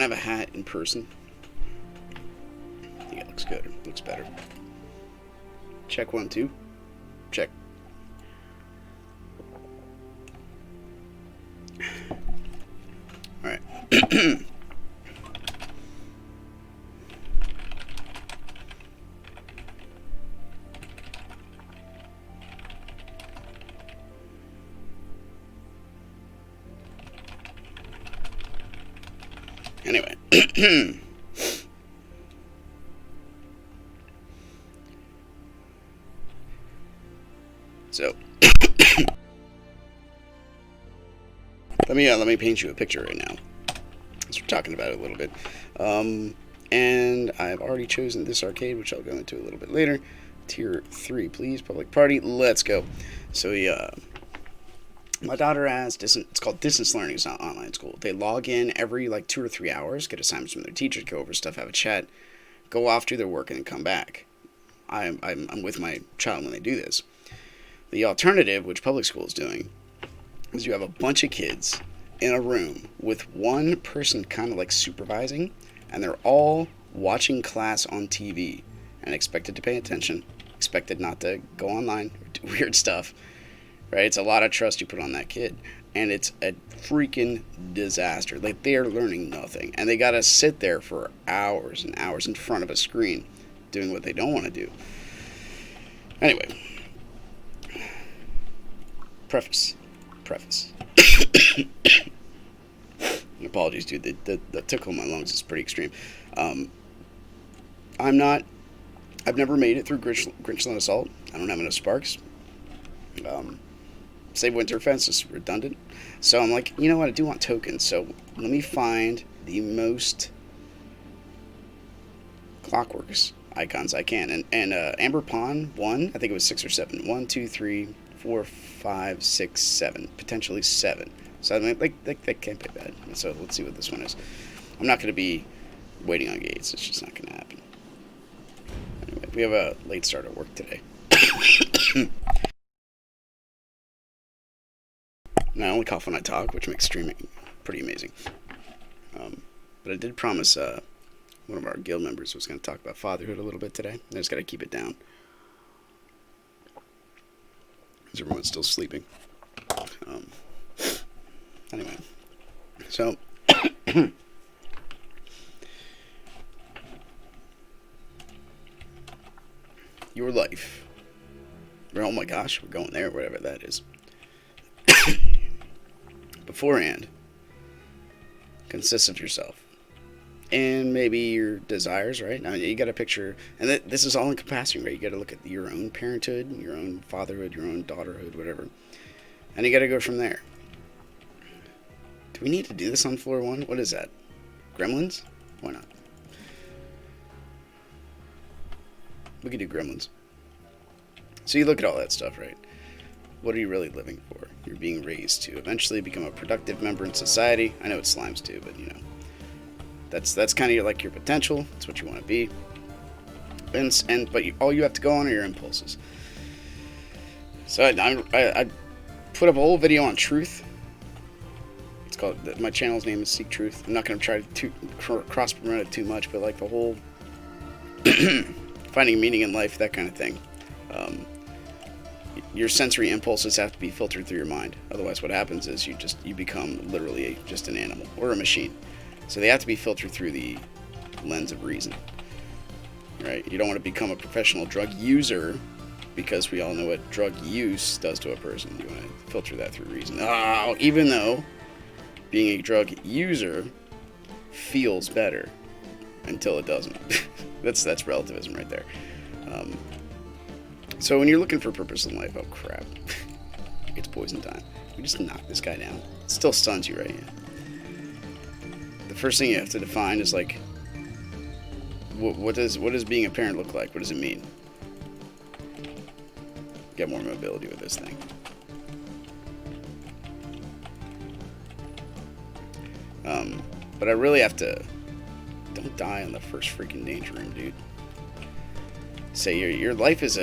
don't have a hat in person. I think it looks good. It looks better. Check 1, 2. Check. Alright. Anyway. So let me paint you a picture right now. So we're talking about it a little bit. And I've already chosen this arcade, which I'll go into a little bit later. Tier 3, please. Public party. Let's go. So my daughter has it's called distance learning. It's not online school. They log in every like 2 or 3 hours, get assignments from their teacher, go over stuff, have a chat, go off, do their work, and then come back. I'm with my child when they do this. The alternative, which public school is doing, is you have a bunch of kids in a room with one person kind of like supervising, and they're all watching class on TV and expected to pay attention, expected not to go online or do weird stuff, right? It's a lot of trust you put on that kid, and it's a freaking disaster. Like, they're learning nothing, and they gotta sit there for hours and hours in front of a screen doing what they don't want to do. Anyway. Preface. Apologies, dude. The tickle in my lungs is pretty extreme. I've never made it through Grinchland Assault. I don't have enough sparks. Save Winter Fence is redundant. So I'm like, you know what? I do want tokens. So let me find the most Clockworks icons I can. And Amber Pawn won. I think it was 6 or 7. 1, 2, 3, 4, 5, 6, 7. Potentially 7. So I mean, that can't be bad. So let's see what this one is. I'm not going to be waiting on gates. It's just not going to happen. Anyway, we have a late start at work today. And I only cough when I talk, which makes streaming pretty amazing. But I did promise one of our guild members was going to talk about fatherhood a little bit today. I just got to keep it down. Because everyone's still sleeping. Anyway. So. Your life. Oh my gosh, we're going there, whatever that is. Beforehand consists of yourself and maybe your desires, right? Now you got to picture, and this is all encompassing, right? You got to look at your own parenthood, your own fatherhood, your own daughterhood, whatever, and you got to go from there. Do we need to do this on floor 1? What is that? Gremlins? Why not? We could do Gremlins. So you look at all that stuff, right? What are you really living for? You're being raised to eventually become a productive member in society. I know it's slimes too, but you know, that's kind of like your potential. It's what you want to be. But all you have to go on are your impulses. So I put up a whole video on truth. It's called, my channel's name is Seek Truth. I'm not going to try to cross promote it too much, but like the whole finding meaning in life, that kind of thing. Your sensory impulses have to be filtered through your mind. Otherwise, what happens is you become literally just an animal or a machine. So they have to be filtered through the lens of reason. Right? You don't want to become a professional drug user, because we all know what drug use does to a person. You want to filter that through reason. Even though being a drug user feels better until it doesn't. That's relativism right there. So when you're looking for purpose in life, oh crap, it's poison time. We just knock this guy down. It still stuns you, right? Yeah. The first thing you have to define is like, what does being a parent look like? What does it mean? Get more mobility with this thing. But I really have to. Don't die in the first freaking danger room, dude. Say your life is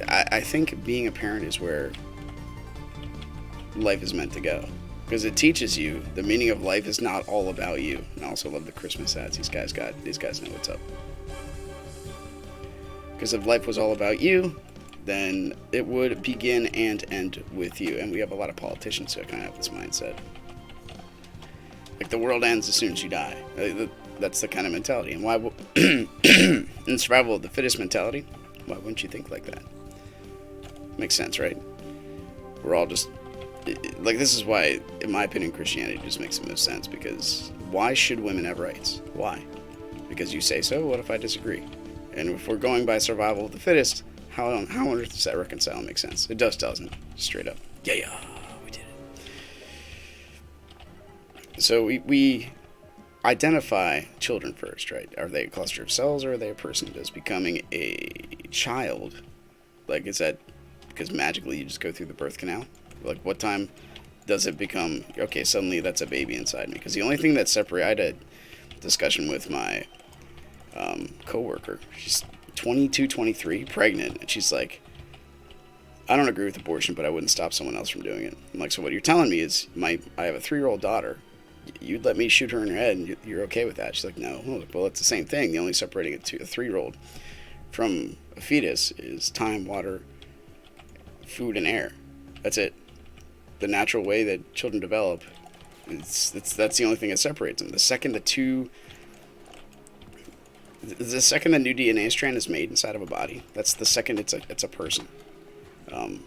I think being a parent is where life is meant to go. because it teaches you the meaning of life is not all about you. And I also love the Christmas ads. These guys know what's up. Because if life was all about you, then it would begin and end with you. And we have a lot of politicians who kind of have this mindset. Like, the world ends as soon as you die. That's the kind of mentality. And why, in survival of the fittest mentality, why wouldn't you think like that? Makes sense, right? We're all just, like, this is why, in my opinion, Christianity just makes the most sense. Because why should women have rights? Why? Because you say so? What if I disagree? And if we're going by survival of the fittest, how on earth does that reconcile and make sense? It just doesn't. Straight up. Yeah, we did it. So we identify children first, right? Are they a cluster of cells, or are they a person? Does becoming a child, like, is that because magically you just go through the birth canal? Like, what time does it become, okay, suddenly that's a baby inside me? Because the only thing that separates, I had a discussion with my co-worker. She's 22, 23, pregnant, and she's like, I don't agree with abortion, but I wouldn't stop someone else from doing it. I'm like, so what you're telling me is I have a 3-year-old daughter. You'd let me shoot her in her head, and you're okay with that? She's like, no. Well, it's the same thing. The only separating a 3-year-old from a fetus is time, water, food, and air. That's it. The natural way that children develop, that's the only thing that separates them. The second the new DNA strand is made inside of a body, that's the second it's a person.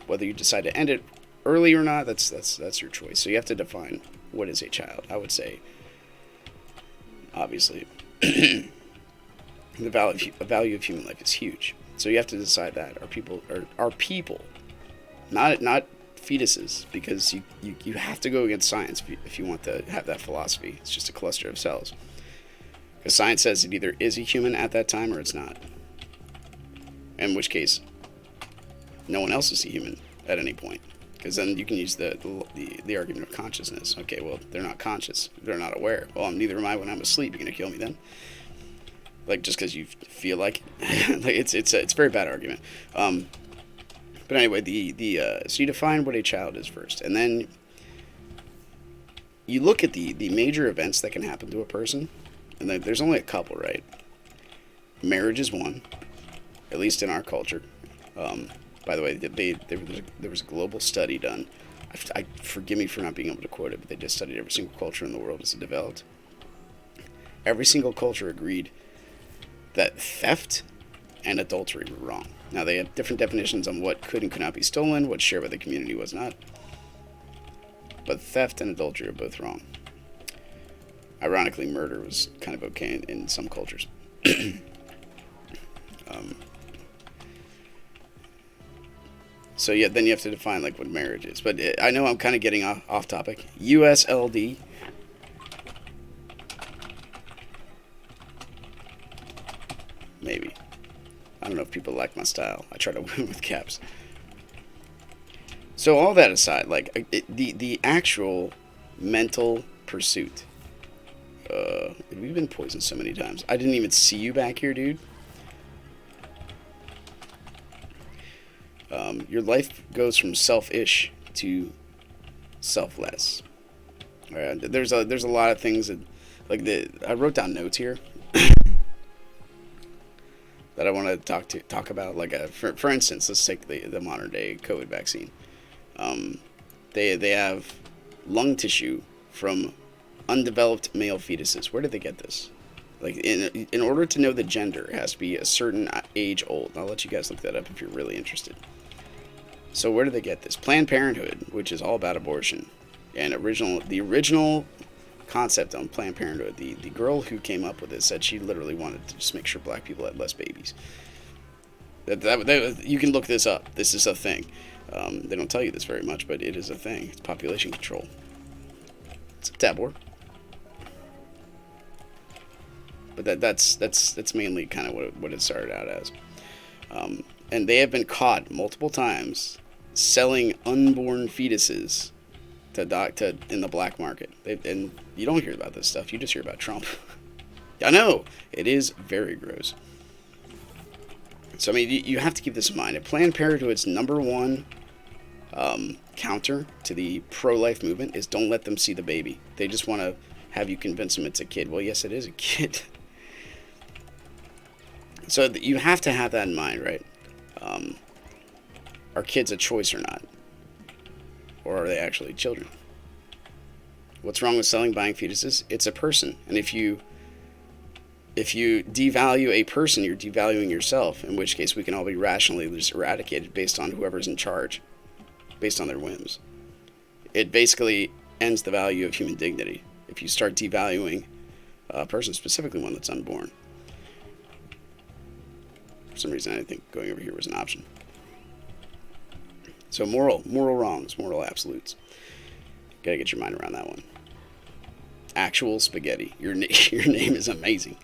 Whether you decide to end it early or not, that's your choice. So you have to define what is a child. I would say, obviously, the value of human life is huge. So you have to decide that are people, not fetuses, because you have to go against science if you want to have that philosophy. It's just a cluster of cells. Because science says it either is a human at that time or it's not. In which case, no one else is a human at any point. Because then you can use the argument of consciousness. Okay, well, they're not conscious. They're not aware. Well, neither am I when I'm asleep. You're going to kill me then? Like, just because you feel like it? Like, it's a very bad argument. But anyway, so you define what a child is first. And then you look at the major events that can happen to a person. And there's only a couple, right? Marriage is one, at least in our culture. By the way, there was a global study done. Forgive me for not being able to quote it, but they just studied every single culture in the world as it developed. Every single culture agreed that theft and adultery were wrong. Now, they have different definitions on what could and could not be stolen, what shared by the community was not. But theft and adultery are both wrong. Ironically, murder was kind of okay in some cultures. So yeah, then you have to define like what marriage is. But I know I'm kind of getting off topic. USLD. Maybe. I don't know if people like my style. I try to win with caps. So all that aside, like the actual mental pursuit. We've been poisoned so many times. I didn't even see you back here, dude. Your life goes from selfish to selfless. All right, there's a lot of things that, like, I wrote down notes here that I want to talk about. Like, for instance, let's take the modern day COVID vaccine. They have lung tissue from undeveloped male fetuses. Where did they get this? Like, in order to know the gender, it has to be a certain age old. I'll let you guys look that up if you're really interested. So where did they get this? Planned Parenthood, which is all about abortion, and the original concept on Planned Parenthood. The girl who came up with it said she literally wanted to just make sure black people had less babies. You can look this up. This is a thing. They don't tell you this very much, but it is a thing. It's population control. It's a tabor. But that's mainly kind of what it started out as. And they have been caught multiple times selling unborn fetuses to in the black market. And you don't hear about this stuff. You just hear about Trump. I know. It is very gross. So, I mean, you have to keep this in mind. If Planned Parenthood's number one counter to the pro-life movement is don't let them see the baby. They just want to have you convince them it's a kid. Well, yes, it is a kid. So you have to have that in mind, right? Are kids a choice or not? Or are they actually children? What's wrong with selling, buying fetuses? It's a person. And if you devalue a person, you're devaluing yourself, in which case we can all be rationally just eradicated based on whoever's in charge, based on their whims. It basically ends the value of human dignity if you start devaluing a person, specifically one that's unborn. For some reason, I didn't think going over here was an option. So moral wrongs, moral absolutes. Gotta get your mind around that one. Actual spaghetti. Your name is amazing.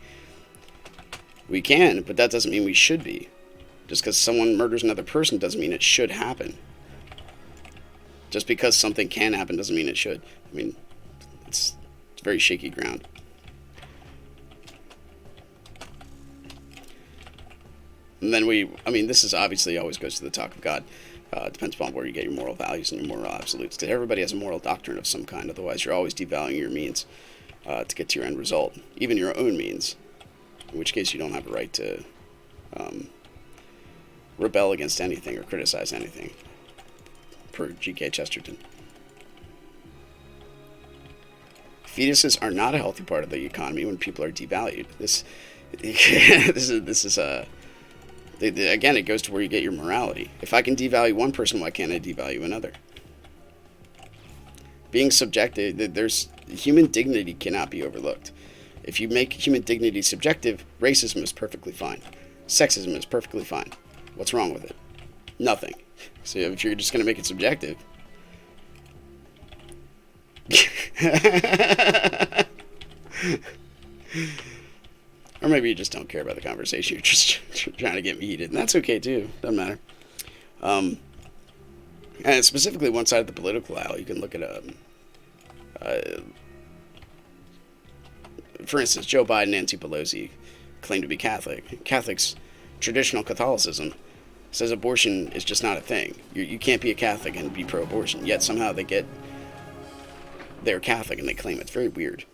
We can, but that doesn't mean we should be. Just because someone murders another person doesn't mean it should happen. Just because something can happen doesn't mean it should. I mean, it's very shaky ground. And then this is obviously always goes to the talk of God. It depends upon where you get your moral values and your moral absolutes. Because everybody has a moral doctrine of some kind. Otherwise, you're always devaluing your means to get to your end result. Even your own means. In which case, you don't have a right to rebel against anything or criticize anything. Per G.K. Chesterton. Fetuses are not a healthy part of the economy when people are devalued. Again, it goes to where you get your morality. If I can devalue one person, why can't I devalue another? Being subjective, human dignity cannot be overlooked. If you make human dignity subjective, racism is perfectly fine. Sexism is perfectly fine. What's wrong with it? Nothing. So if you're just going to make it subjective... Or maybe you just don't care about the conversation. You're just trying to get me heated. And that's okay, too. Doesn't matter. And specifically one side of the political aisle, you can look at... for instance, Joe Biden and Nancy Pelosi claim to be Catholic. Catholics, traditional Catholicism, says abortion is just not a thing. You can't be a Catholic and be pro-abortion. Yet somehow they're Catholic and they claim it's very weird.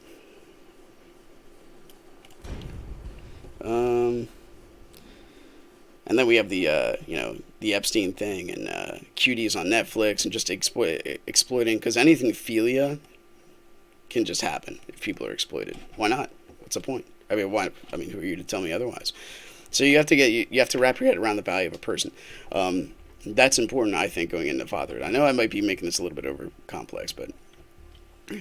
And then we have the Epstein thing and cuties on Netflix and just exploiting, because anything philia can just happen if people are exploited. Why not? What's the point? Who are you to tell me otherwise? So you have to wrap your head around the value of a person. That's important, I think, going into fatherhood. I know I might be making this a little bit over complex, but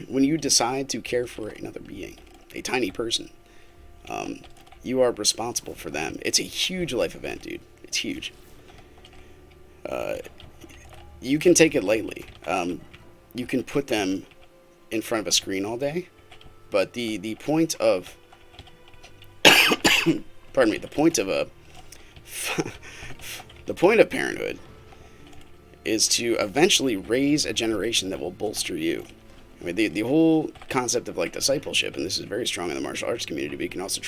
when you decide to care for another being, a tiny person, you are responsible for them. It's a huge life event, dude. It's huge. You can take it lightly. You can put them in front of a screen all day, but the point of the point of parenthood is to eventually raise a generation that will bolster you. I mean, the whole concept of discipleship, and this is very strong in the martial arts community, but you can also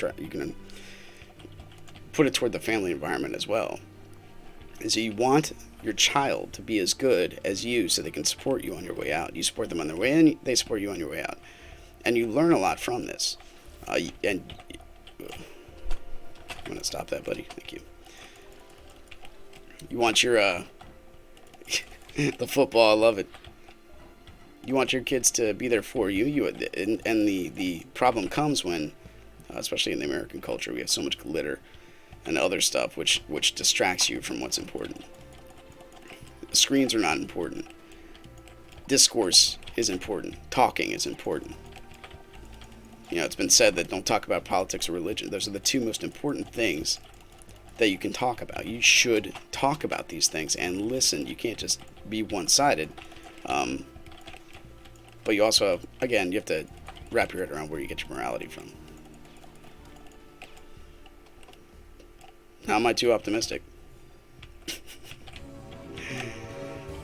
put it toward the family environment as well. And so you want your child to be as good as you so they can support you on your way out. You support them on their way in, they support you on your way out. And you learn a lot from this. I'm going to stop that, buddy. Thank you. You want your... the football, I love it. You want your kids to be there for you. And the problem comes when, especially in the American culture, we have so much glitter and other stuff which distracts you from what's important. Screens are not important. Discourse is important. Talking is important. It's been said that don't talk about politics or religion. Those are the two most important things that you can talk about. You should talk about these things and listen. You can't just be one-sided. But you also, again, you have to wrap your head around where you get your morality from. How am I too optimistic?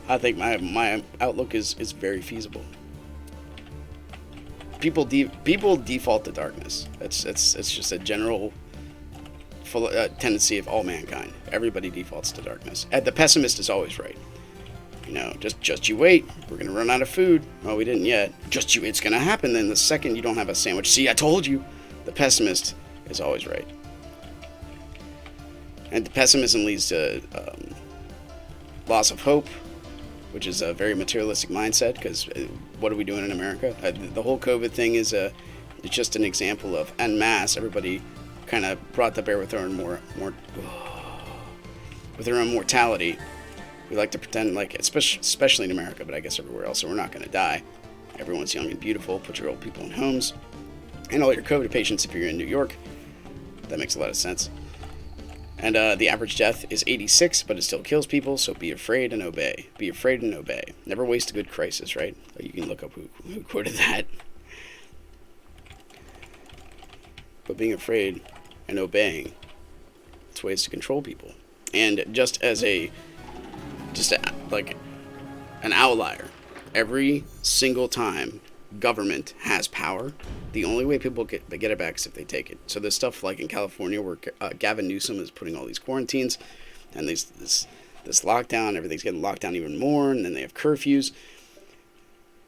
I think my outlook is very feasible. People default to darkness. It's just a general tendency of all mankind. Everybody defaults to darkness. The pessimist is always right. You know, just you wait. We're gonna run out of food. Oh, we didn't yet. Just you. It's gonna happen. Then the second you don't have a sandwich. See, I told you. The pessimist is always right. And the pessimism leads to loss of hope, which is a very materialistic mindset. Because what are we doing in America? The whole COVID thing is it's just an example of en masse. Everybody kind of brought to bear with their own with their own mortality. We like to pretend like, especially in America, but I guess everywhere else, so we're not going to die. Everyone's young and beautiful. Put your old people in homes. And all your COVID patients if you're in New York. That makes a lot of sense. And the average death is 86, but it still kills people, so be afraid and obey. Be afraid and obey. Never waste a good crisis, right? You can look up who quoted that. But being afraid and obeying, it's ways to control people. And just as like an outlier, every single time government has power, the only way people get it back is if they take it. So there's stuff like in California where Gavin Newsom is putting all these quarantines and this lockdown, everything's getting locked down even more, and then they have curfews.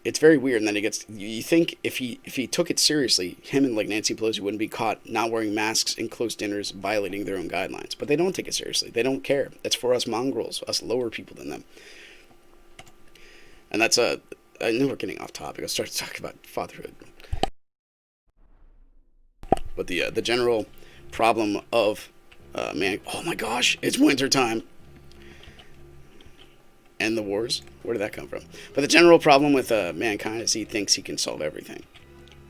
It's very weird, and then you think if he took it seriously, him and like Nancy Pelosi wouldn't be caught not wearing masks in close dinners, violating their own guidelines. But they don't take it seriously. They don't care. It's for us mongrels, us lower people than them. And that's I know we're getting off topic. I'll start to talk about fatherhood. But the general problem of man, oh my gosh, it's winter time. And the wars, where did that come from? But the general problem with mankind is he thinks he can solve everything.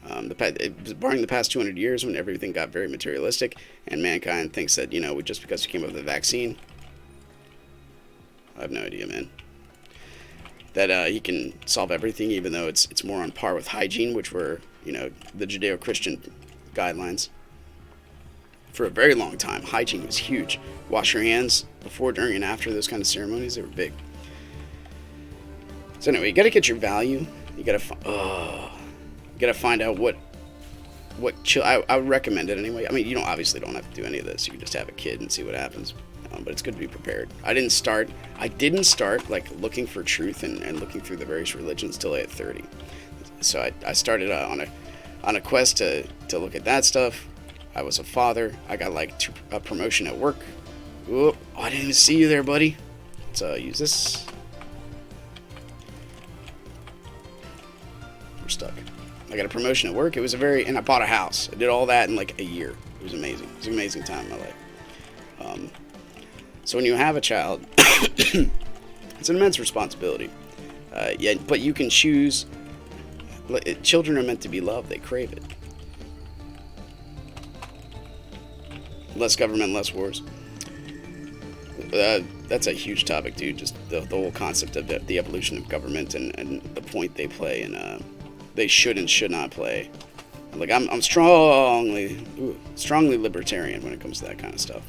Barring the past 200 years when everything got very materialistic, and mankind thinks that, just because we came up with a vaccine, I have no idea, man, that he can solve everything, even though it's more on par with hygiene, which were, the Judeo-Christian guidelines. For a very long time, hygiene was huge. Wash your hands before, during, and after those kind of ceremonies. They were big. So anyway, you got to get your value. You got to find out what I would recommend it anyway. I mean, you obviously don't have to do any of this. You can just have a kid and see what happens. But it's good to be prepared. I didn't start like looking for truth and looking through the various religions till I hit 30. So I started on a quest to look at that stuff. I was a father. I got like a promotion at work. Oh, I didn't even see you there, buddy. Let's use this. We're stuck. I got a promotion at work. And I bought a house. I did all that in like a year. It was amazing. It was an amazing time in my life. So when you have a child, it's an immense responsibility. But you can choose. Children are meant to be loved. They crave it. Less government, less wars. That's a huge topic, dude. Just the whole concept of the evolution of government and the point they play and they should and should not play. Like I'm strongly libertarian when it comes to that kind of stuff.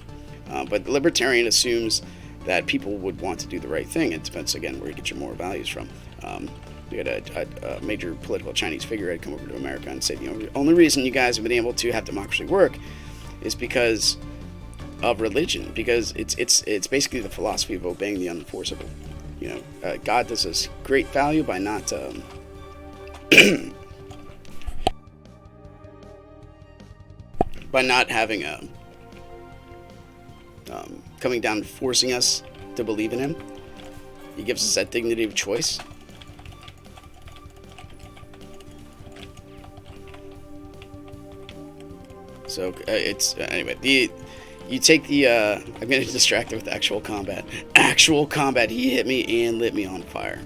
But the libertarian assumes that people would want to do the right thing. It depends, again, where you get your moral values from. We had a major political Chinese figurehead come over to America and say, the only reason you guys have been able to have democracy work is because of religion, because it's basically the philosophy of obeying the unenforceable. God does us great value by not by not having coming down and forcing us to believe in him. He gives us that dignity of choice. So anyway, you take the I'm getting distracted with actual combat. Actual combat. He hit me and lit me on fire.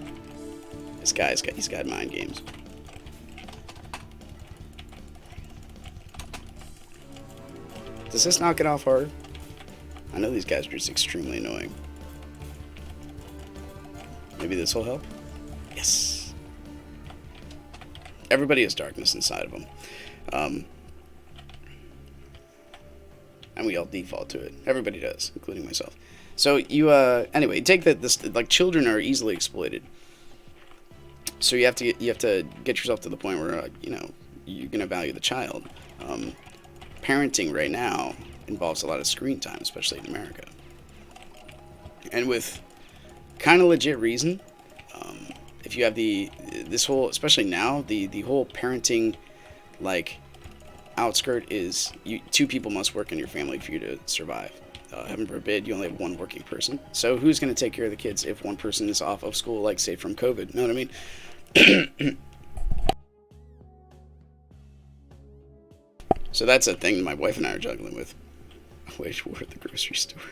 This guy's got mind games. Does this knock it off hard? I know these guys are just extremely annoying. Maybe this will help? Yes. Everybody has darkness inside of them. And we all default to it. Everybody does, including myself. So you, anyway, take this, like, children are easily exploited. So you have to get yourself to the point where, you're going to value the child. Parenting right now involves a lot of screen time, especially in America. And with kind of legit reason, if you have this whole, especially now, the whole parenting, like, outskirt is two people must work in your family for you to survive. Heaven forbid you only have one working person. So who's going to take care of the kids if one person is off of school, like, say, from COVID? Know what I mean? So that's a thing my wife and I are juggling with. I wish we were at the grocery store.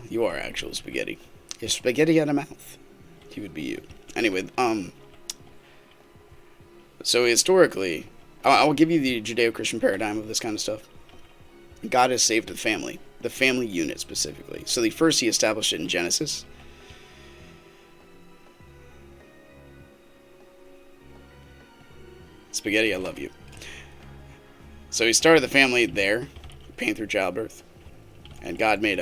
You are actual spaghetti. If spaghetti had a mouth, he would be you. Anyway, so historically, I'll give you the Judeo-Christian paradigm of this kind of stuff. God has saved the family unit specifically. So he established it in Genesis. Spaghetti, I love you. So he started the family there, pain through childbirth. And God made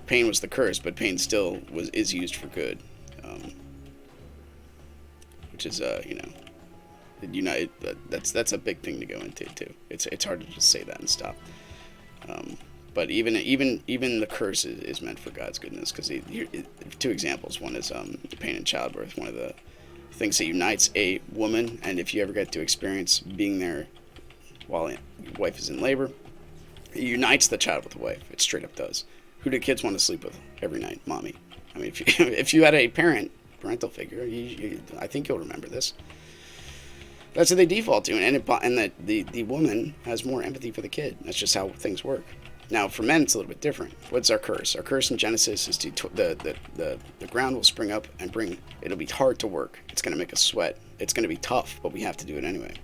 pain was the curse, but pain still is used for good. Which is, united. That's a big thing to go into too. It's hard to just say that and stop. But even the curse is meant for God's goodness, because two examples. One is pain in childbirth. One of the things that unites a woman, and if you ever get to experience being there while your wife is in labor, it unites the child with the wife. It straight up does. Who do kids want to sleep with every night? Mommy. I mean, if you had a parental figure, I think you'll remember this. That's what they default to, and that the woman has more empathy for the kid. That's just how things work. Now, for men, it's a little bit different. What's our curse? Our curse in Genesis is the ground will spring up and it'll be hard to work. It's going to make us sweat. It's going to be tough, but we have to do it anyway.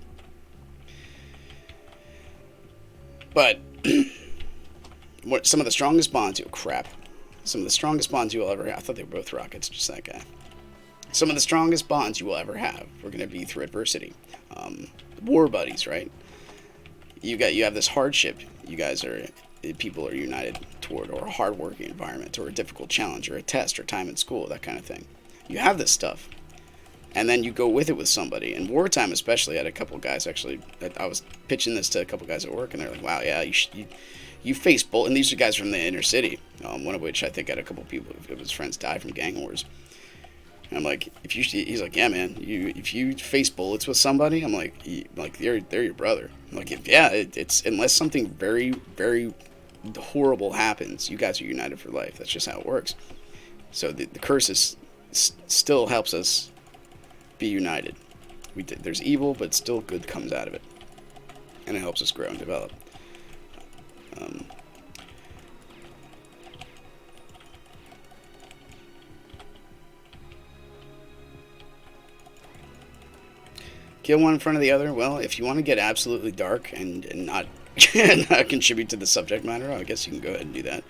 But some of the strongest bonds you will ever have. I thought they were both rockets, just that guy. Some of the strongest bonds you will ever have are going to be through adversity. War buddies, right? You have this hardship. People are united toward, or a hard-working environment, or a difficult challenge, or a test, or time in school, that kind of thing. You have this stuff, and then you go with it with somebody. In wartime, especially, I had a couple of guys actually. I was pitching this to a couple guys at work, and they're like, "Wow, yeah, you face bull." And these are guys from the inner city. One of which I think had a couple people of his friends die from gang wars. And I'm like, he's like, "Yeah, man, if you face bullets with somebody," I'm like, they're your brother. I'm like, it's unless something very, very horrible happens, you guys are united for life. That's just how it works. So the curse still helps us be united. There's evil, but still good comes out of it, and it helps us grow and develop. Kill one in front of the other. Well, if you want to get absolutely dark and not not contribute to the subject matter, I guess you can go ahead and do that.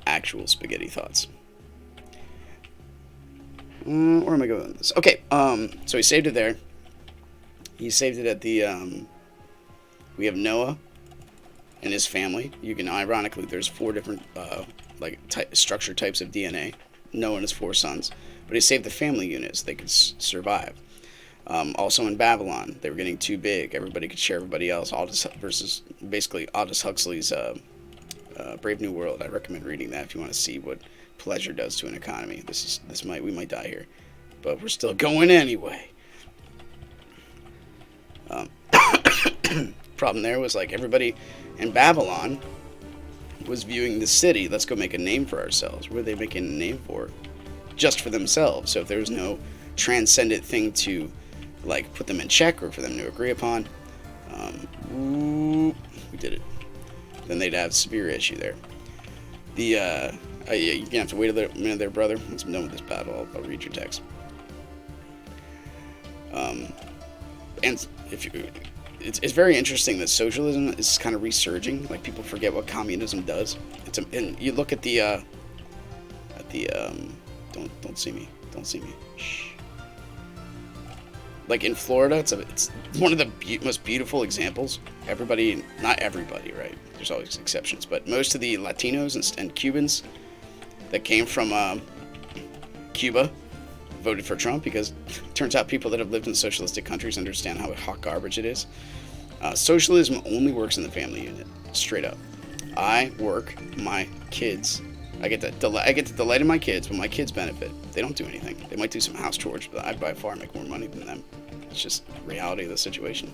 Actual spaghetti thoughts. Where am I going with this? Okay, so he saved it there. He saved it at the, we have Noah and his family. Ironically, there's 4 different, structure types of DNA. Noah and his 4 sons. But he saved the family unit so they could survive. Also in Babylon, they were getting too big. Everybody could share everybody else. Versus basically Aldous Huxley's Brave New World. I recommend reading that if you want to see what pleasure does to an economy. We might die here, but we're still going anyway. Problem there was like everybody in Babylon was viewing the city. Let's go make a name for ourselves. What are they making a name for? Just for themselves. So if there was no transcendent thing to like put them in check or for them to agree upon, we did it. Then they'd have a severe issue there. You're gonna have to wait a minute there, brother. Once I'm done with this battle, I'll read your text. And it's very interesting that socialism is kind of resurging. Like people forget what communism does. And you look at the don't see me. Shh. Like in Florida, it's one of the most beautiful examples. Not everybody, right? There's always exceptions, but most of the Latinos and Cubans that came from Cuba voted for Trump because it turns out people that have lived in socialistic countries understand how hot garbage it is. Socialism only works in the family unit, straight up. I work, my kids. I get to delight in my kids, but my kids benefit. They don't do anything. They might do some house chores, but I by far make more money than them. It's just reality of the situation.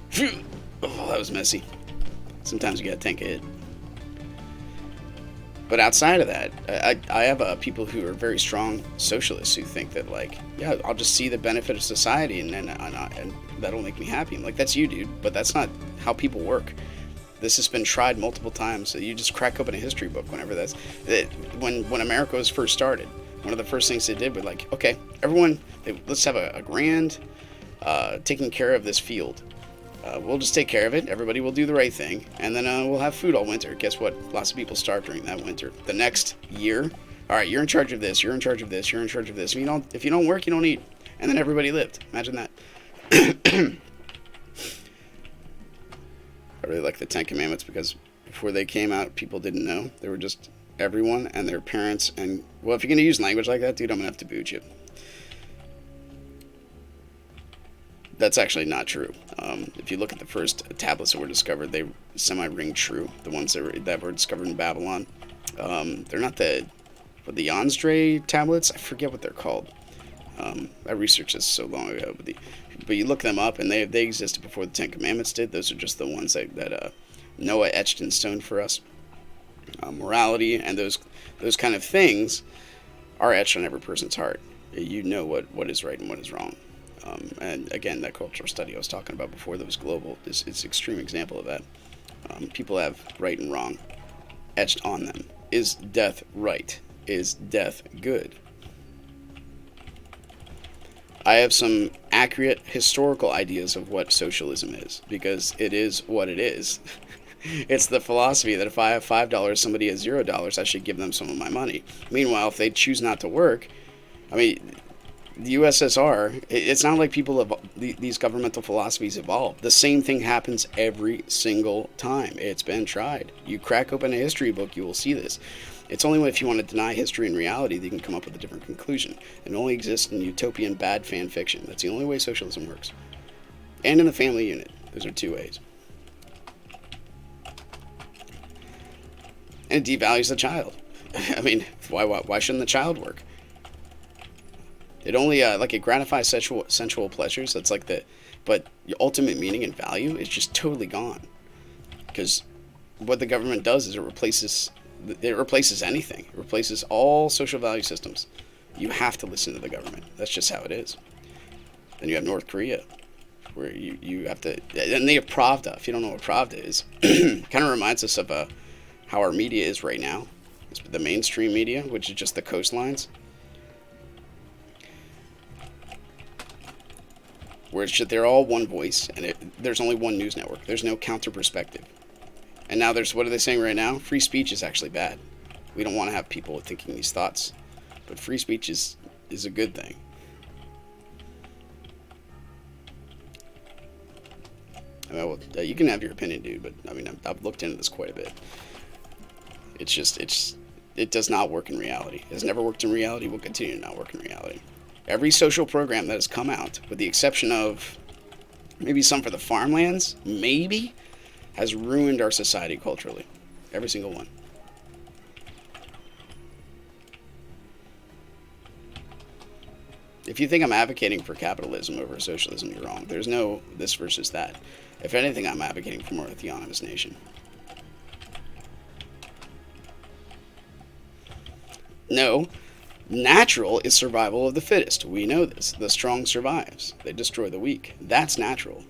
Phew. Oh, that was messy. Sometimes you gotta tank a hit. But outside of that, I have people who are very strong socialists who think that, like, yeah, I'll just see the benefit of society and that'll make me happy. I'm like, that's you, dude, but that's not how people work. This has been tried multiple times. So you just crack open a history book whenever when America was first started. One of the first things they did was like, okay, everyone, let's have a grand taking care of this field. We'll just take care of it. Everybody will do the right thing. And then we'll have food all winter. Guess what? Lots of people starved during that winter. The next year, all right, you're in charge of this. You're in charge of this. You're in charge of this. If you don't work, you don't eat. And then everybody lived. Imagine that. I really like the Ten Commandments because before they came out, people didn't know. They were just everyone and their parents. And, well, if you're going to use language like that, dude, I'm going to have to boot you. That's actually not true. If you look at the first tablets that were discovered, they semi-ring true. The ones that were discovered in Babylon. They're not the Yonsdre tablets. I forget what they're called. I researched this so long ago. But you look them up, and they existed before the Ten Commandments did. Those are just the ones that Noah etched in stone for us. Morality and those kind of things are etched on every person's heart. You know what is right and what is wrong. And again, that cultural study I was talking about before that was global is an extreme example of that. People have right and wrong etched on them. Is death right? Is death good? I have some accurate historical ideas of what socialism is, because it is what it is. It's the philosophy that if I have $5, somebody has $0, I should give them some of my money. Meanwhile, if they choose not to work, I mean, the USSR, it's not like these governmental philosophies evolve. The same thing happens every single time. It's been tried. You crack open a history book, you will see this. It's only if you want to deny history and reality that you can come up with a different conclusion. It only exists in utopian bad fan fiction. That's the only way socialism works. And in the family unit. Those are two ways. And it devalues the child. I mean, why shouldn't the child work? It only it gratifies sensual pleasures. That's but the ultimate meaning and value is just totally gone. Because what the government does is it replaces anything. It replaces all social value systems. You have to listen to the government. That's just how it is. Then you have North Korea, where you have to, and they have Pravda. If you don't know what Pravda is, kind of reminds us of how our media is right now. It's the mainstream media, which is just the coastlines. Where they're all one voice, and there's only one news network. There's no counter perspective. And now what are they saying right now? Free speech is actually bad. We don't want to have people thinking these thoughts. But free speech is a good thing. I mean, you can have your opinion, dude, but I mean, I've looked into this quite a bit. It does not work in reality. It has never worked in reality. Will continue to not work in reality. Every social program that has come out, with the exception of maybe some for the farmlands, maybe, has ruined our society culturally. Every single one. If you think I'm advocating for capitalism over socialism, you're wrong. There's no this versus that. If anything, I'm advocating for more autonomous nation. No. Natural is survival of the fittest. We know this. The strong survives. They destroy the weak. That's natural.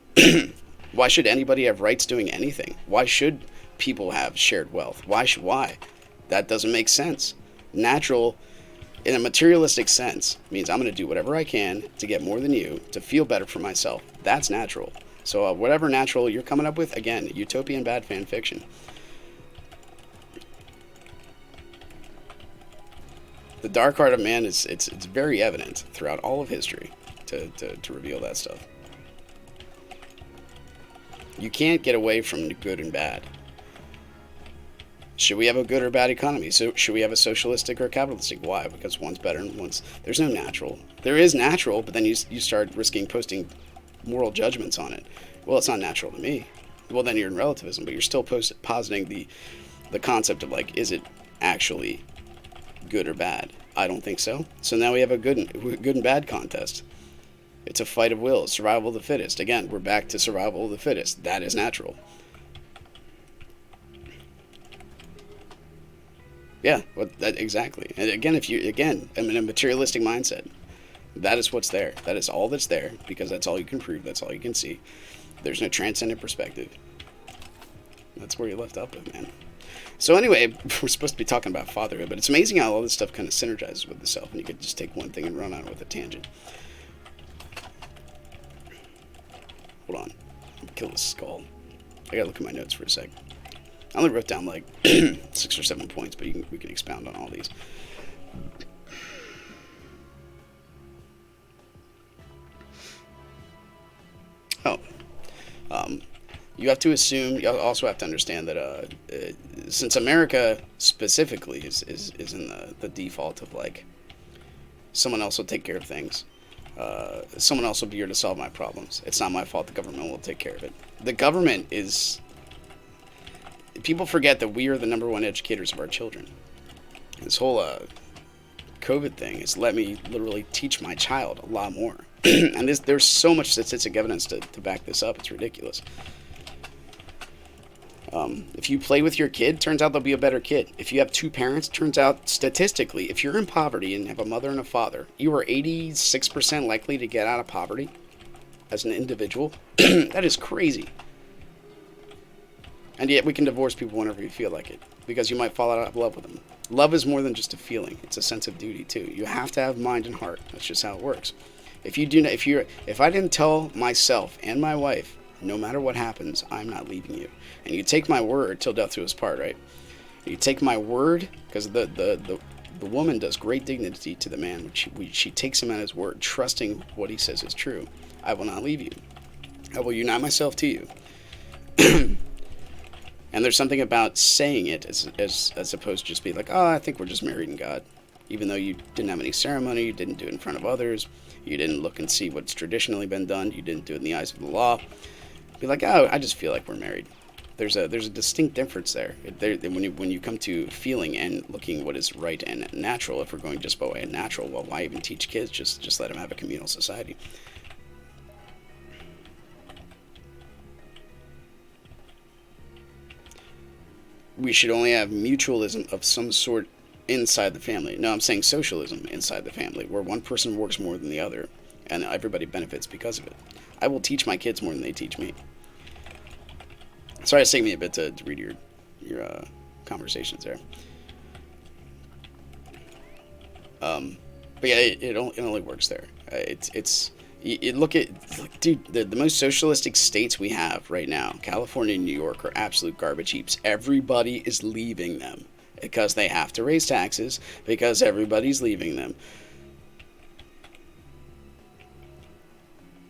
Why should anybody have rights doing anything? Why should people have shared wealth? Why? That doesn't make sense. Natural, in a materialistic sense, means I'm going to do whatever I can to get more than you, to feel better for myself. That's natural. So whatever natural you're coming up with, again, utopian bad fan fiction. The dark heart of man it's very evident throughout all of history to reveal that stuff. You can't get away from good and bad. Should we have a good or bad economy? So should we have a socialistic or capitalistic? Why? Because one's better and there's no natural. There is natural, but then you start risking posting moral judgments on it. Well, it's not natural to me. Well, then you're in relativism, but you're still positing the concept of like, is it actually good or bad? I don't think so. So now we have a good and bad contest. It's a fight of wills, survival of the fittest. Again, we're back to survival of the fittest. That is natural. Yeah, well, exactly. And again, I'm in a materialistic mindset. That is what's there. That is all that's there, because that's all you can prove. That's all you can see. There's no transcendent perspective. That's where you're left up with, man. So anyway, we're supposed to be talking about fatherhood, but it's amazing how all this stuff kind of synergizes with itself, and you could just take one thing and run on with a tangent. Hold on. Kill this skull. I gotta look at my notes for a sec. I only wrote down like 6 or 7 points, but we can expound on all these. Oh. You have to assume, you also have to understand that since America specifically is in the default of like, someone else will take care of things. Someone else will be here to solve my problems. It's not my fault. The government will take care of it. The government is... People forget that we are the #1 educators of our children. This whole COVID thing has let me literally teach my child a lot more. And there's so much statistic evidence to back this up. It's ridiculous. If you play with your kid, turns out they'll be a better kid. If you have 2 parents, turns out statistically, if you're in poverty and have a mother and a father, you are 86% likely to get out of poverty as an individual. That is crazy. And yet we can divorce people whenever you feel like it, because you might fall out of love with them. Love is more than just a feeling. It's a sense of duty too. You have to have mind and heart. That's just how it works. If I didn't tell myself and my wife, no matter what happens, I'm not leaving you. And you take my word till death do us part, right? You take my word, because the woman does great dignity to the man. She takes him at his word, trusting what he says is true. I will not leave you. I will unite myself to you. And there's something about saying it as opposed to just be like, oh, I think we're just married in God. Even though you didn't have any ceremony, you didn't do it in front of others, you didn't look and see what's traditionally been done, you didn't do it in the eyes of the law. Be like, oh, I just feel like we're married. There's a distinct difference there. When you come to feeling and looking what is right and natural, if we're going just by way of natural, well, why even teach kids? Just let them have a communal society. We should only have mutualism of some sort inside the family. No, I'm saying socialism inside the family, where one person works more than the other, and everybody benefits because of it. I will teach my kids more than they teach me. Sorry, it's taking me a bit to read your conversations there. But yeah, it only works there. You look at, dude, the most socialistic states we have right now, California and New York, are absolute garbage heaps. Everybody is leaving them because they have to raise taxes, because everybody's leaving them.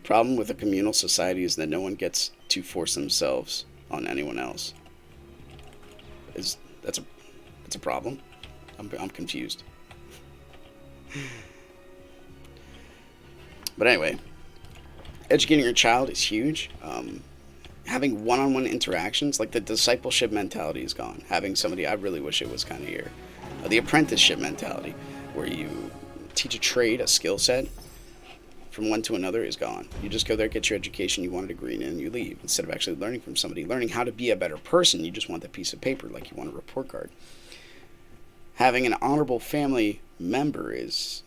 Problem with a communal society is that no one gets to force themselves on anyone else. That's a problem. I'm confused. But anyway, educating your child is huge. Having one-on-one interactions, like the discipleship mentality is gone. Having somebody, I really wish it was kind of here. The apprenticeship mentality, where you teach a trade, a skill set, from one to another, is gone. You just go there, get your education, you want a degree, and you leave. Instead of actually learning from somebody, learning how to be a better person, you just want that piece of paper like you want a report card. Having an honorable family member is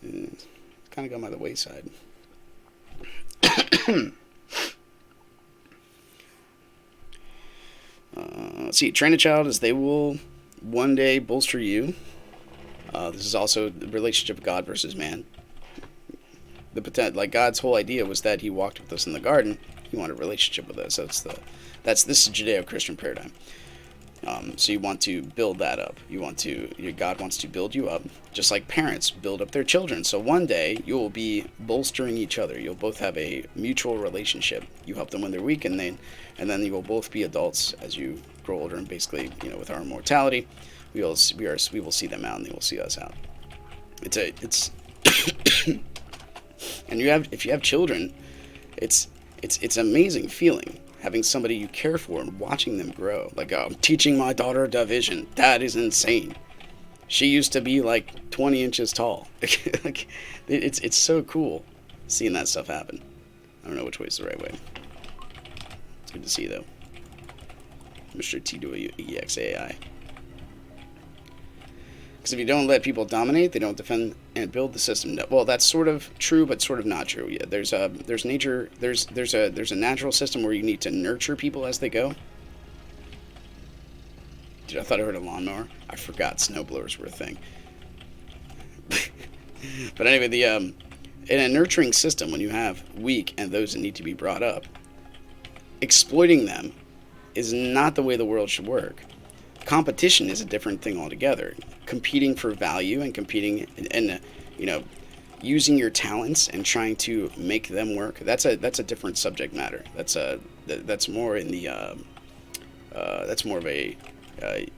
kind of gone by the wayside. Let's see. Train a child as they will one day bolster you. This is also the relationship of God versus man. Like God's whole idea was that He walked with us in the garden. He wanted a relationship with us. This is Judeo-Christian paradigm. So you want to build that up. God wants to build you up, just like parents build up their children. So one day you will be bolstering each other. You'll both have a mutual relationship. You help them when they're weak, and then you will both be adults as you grow older. And basically, with our immortality, we will see them out, and they will see us out. It's and if you have children, it's It's an amazing feeling having somebody you care for and watching them grow. Like, I'm teaching my daughter division. That is insane. She used to be like 20 inches tall. Like, it's so cool seeing that stuff happen. I don't know which way is the right way. It's good to see, though. Mr. TWEXAI. Because if you don't let people dominate, they don't defend and build the system. Well, that's sort of true, but sort of not true. Yeah, there's a natural system where you need to nurture people as they go. Dude, I thought I heard a lawnmower. I forgot snowblowers were a thing. But anyway, in a nurturing system, when you have weak and those that need to be brought up, exploiting them is not the way the world should work. Competition is a different thing altogether. Competing for value and competing and using your talents and trying to make them work. That's a different subject matter. That's more in the that's more of a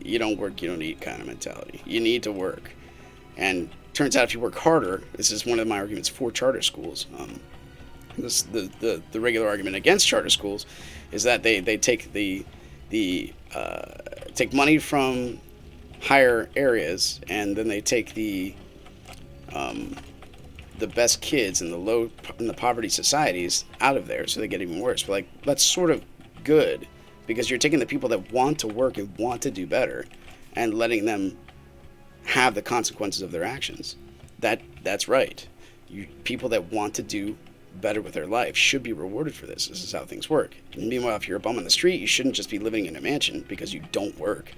you don't work, you don't eat kind of mentality. You need to work, and turns out if you work harder, this is one of my arguments for charter schools. The regular argument against charter schools is that they take take money from higher areas, and then they take the best kids in the poverty societies out of there, so they get even worse. But like, that's sort of good, because you're taking the people that want to work and want to do better and letting them have the consequences of their actions. That's right. People that want to do better with their life should be rewarded for this. This is how things work. And meanwhile, if you're a bum on the street, you shouldn't just be living in a mansion because you don't work.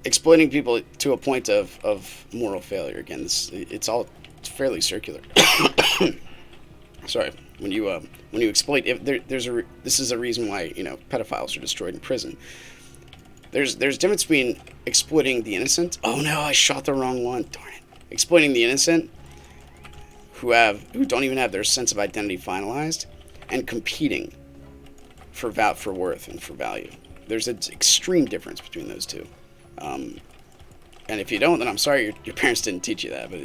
Exploiting people to a point of moral failure. Again, it's fairly circular. Sorry. When you exploit, this is a reason why pedophiles are destroyed in prison. There's a difference between exploiting the innocent. Oh no, I shot the wrong one. Darn it. Exploiting the innocent who don't even have their sense of identity finalized, and competing for worth and for value. There's an extreme difference between those two. And if you don't, then I'm sorry your parents didn't teach you that. But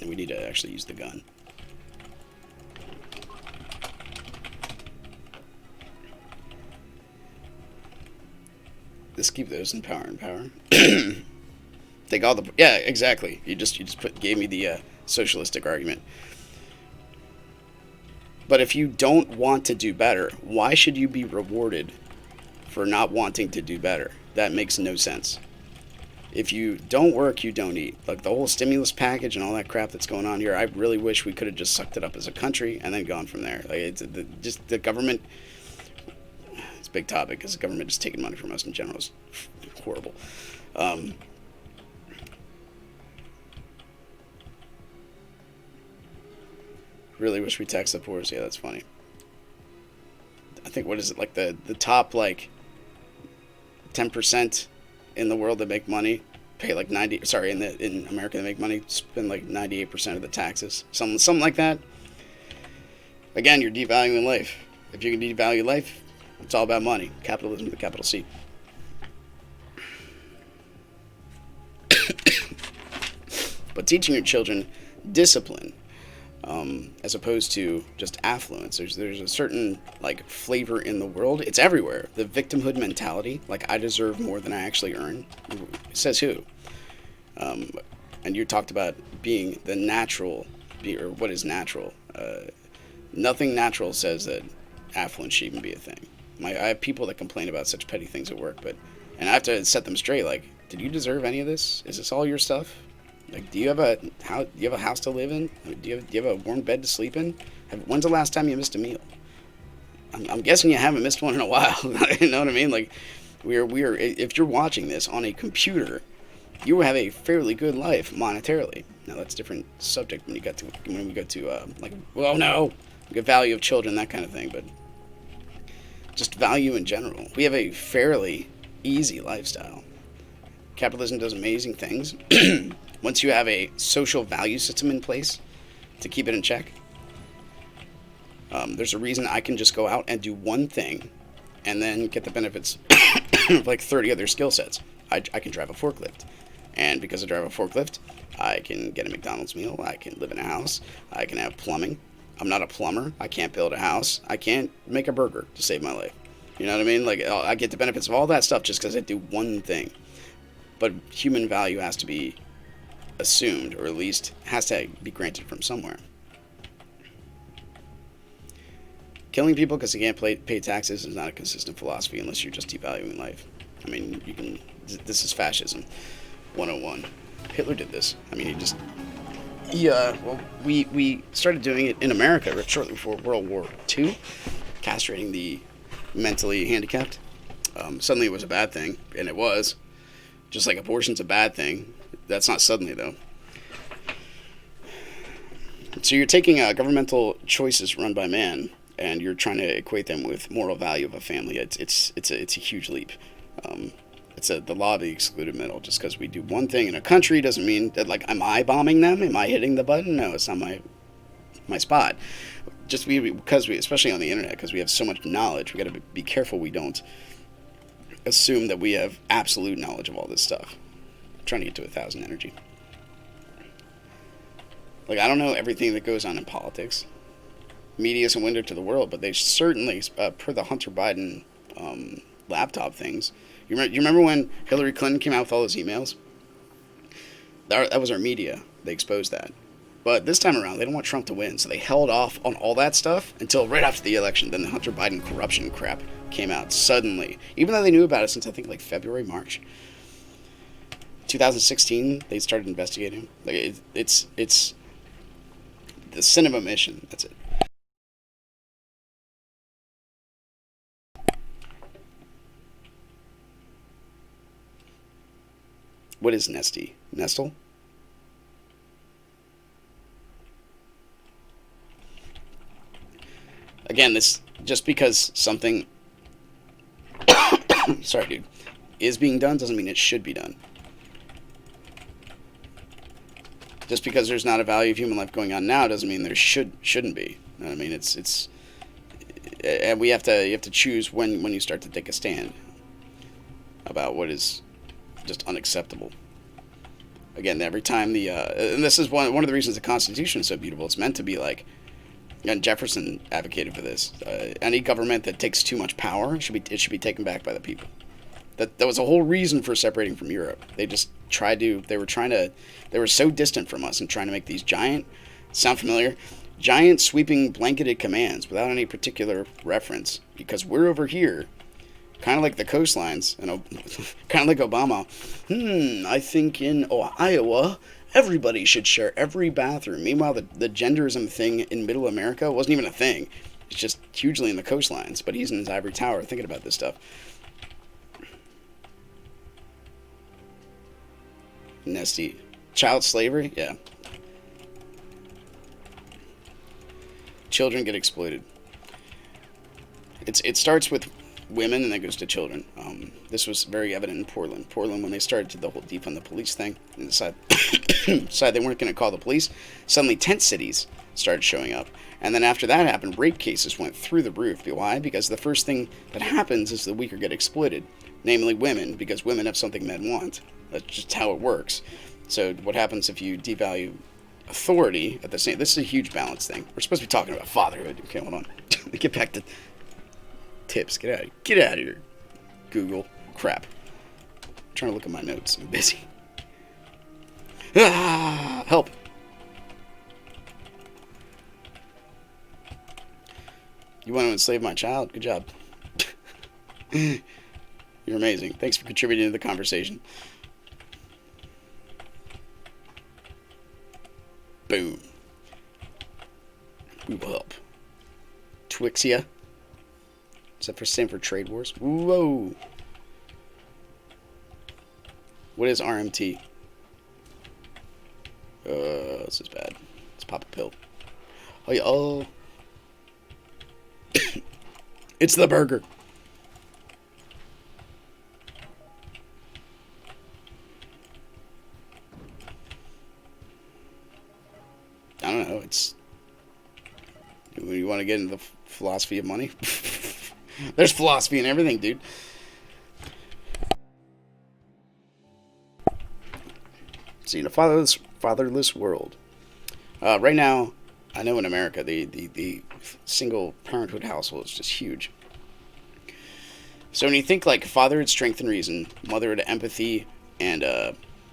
we need to actually use the gun. Let's keep those in power and power. Take all the exactly. You just gave me the socialistic argument. But if you don't want to do better, why should you be rewarded for not wanting to do better? That makes no sense. If you don't work, you don't eat. Like the whole stimulus package and all that crap that's going on here, I really wish we could have just sucked it up as a country and then gone from there. Like just the government. It's a big topic because the government is taking money from us in general. It's horrible. Really wish we taxed the poor. Yeah, that's funny. I think, what is it, like the top like 10% in the world that make money pay like in America that make money spend like 98% of the taxes. Something like that. Again, you're devaluing life. If you can devalue life, it's all about money. Capitalism with a capital C. But teaching your children discipline, as opposed to just affluence. There's a certain like flavor in the world. It's everywhere. The victimhood mentality, like I deserve more than I actually earn. Says who? And you talked about being the natural, or what is natural. Nothing natural says that affluence should even be a thing. I have people that complain about such petty things at work, and I have to set them straight. Like, did you deserve any of this? Is this all your stuff? Like, do you have a house to live in? Do you have a warm bed to sleep in? When's the last time you missed a meal? I'm guessing you haven't missed one in a while. You know what I mean? Like, we're if you're watching this on a computer, you have a fairly good life monetarily. Now that's a different subject when we go to value of children, that kind of thing, but just value in general. We have a fairly easy lifestyle. Capitalism does amazing things. Once you have a social value system in place to keep it in check, there's a reason I can just go out and do one thing and then get the benefits of like 30 other skill sets. I can drive a forklift. And because I drive a forklift, I can get a McDonald's meal, I can live in a house, I can have plumbing, I'm not a plumber. I can't build a house. I can't make a burger to save my life. You know what I mean? Like, I get the benefits of all that stuff just because I do one thing. But human value has to be assumed, or at least has to be granted from somewhere. Killing people because they can't pay taxes is not a consistent philosophy unless you're just devaluing life. I mean, you can. This is fascism 101. Hitler did this. I mean, he just. Yeah, well, we started doing it in America shortly before World War II, castrating the mentally handicapped. Suddenly it was a bad thing, and it was. Just like abortion's a bad thing. That's not suddenly, though. So you're taking governmental choices run by man, and you're trying to equate them with moral value of a family. It's a huge leap. It's the law of the excluded middle. Just because we do one thing in a country doesn't mean that, like, am I bombing them? Am I hitting the button? No, it's not my spot. Just because we, especially on the internet, because we have so much knowledge, we got to be careful we don't assume that we have absolute knowledge of all this stuff. I'm trying to get to 1,000 energy. Like, I don't know everything that goes on in politics. Media is a window to the world, but they certainly, per the Hunter Biden laptop things. You remember when Hillary Clinton came out with all those emails? That was our media. They exposed that. But this time around, they don't want Trump to win, so they held off on all that stuff until right after the election. Then the Hunter Biden corruption crap came out suddenly, even though they knew about it since I think like February, March 2016. They started investigating. Like it's the sin of omission. That's it. What is Nesty? Nestle? Again, this just because something sorry dude is being done doesn't mean it should be done. Just because there's not a value of human life going on now doesn't mean there shouldn't be. You know what I mean, it's and you have to choose when you start to take a stand about what is just unacceptable. Again, every time and this is one of the reasons the Constitution is so beautiful. It's meant to be like, and Jefferson advocated for this. Any government that takes too much power should be taken back by the people. That was the whole reason for separating from Europe. They just they were so distant from us and trying to make these giant, sound familiar? Giant sweeping blanketed commands without any particular reference, because we're over here, kind of like the coastlines, and kind of like Obama. I think in Iowa, everybody should share every bathroom. Meanwhile, the genderism thing in Middle America wasn't even a thing. It's just hugely in the coastlines. But he's in his ivory tower thinking about this stuff. Nesty. Child slavery? Yeah. Children get exploited. It starts with women and then goes to children. This was very evident in Portland. When they started to the whole defund the police thing and decided they weren't going to call the police, suddenly tent cities started showing up. And then after that happened, rape cases went through the roof. Why? Because the first thing that happens is the weaker get exploited, namely women, because women have something men want. That's just how it works. So what happens if you devalue authority at the same... This is a huge balance thing. We're supposed to be talking about fatherhood. Okay, hold on. Get back to tips. Get out of here, Google. Crap. I'm trying to look at my notes. I'm busy. Help. You want to enslave my child? Good job. You're amazing. Thanks for contributing to the conversation. Boom. We will help. Twixia. Is that for Stanford Trade Wars? Whoa. What is RMT? This is bad. Let's pop a pill. Oh. It's the burger. I don't know. It's... You want to get into the philosophy of money? There's philosophy in everything, dude. See, in a fatherless world. Right now, I know in America, the single parenthood household is just huge. So when you think like fatherhood, strength and reason, motherhood, empathy, and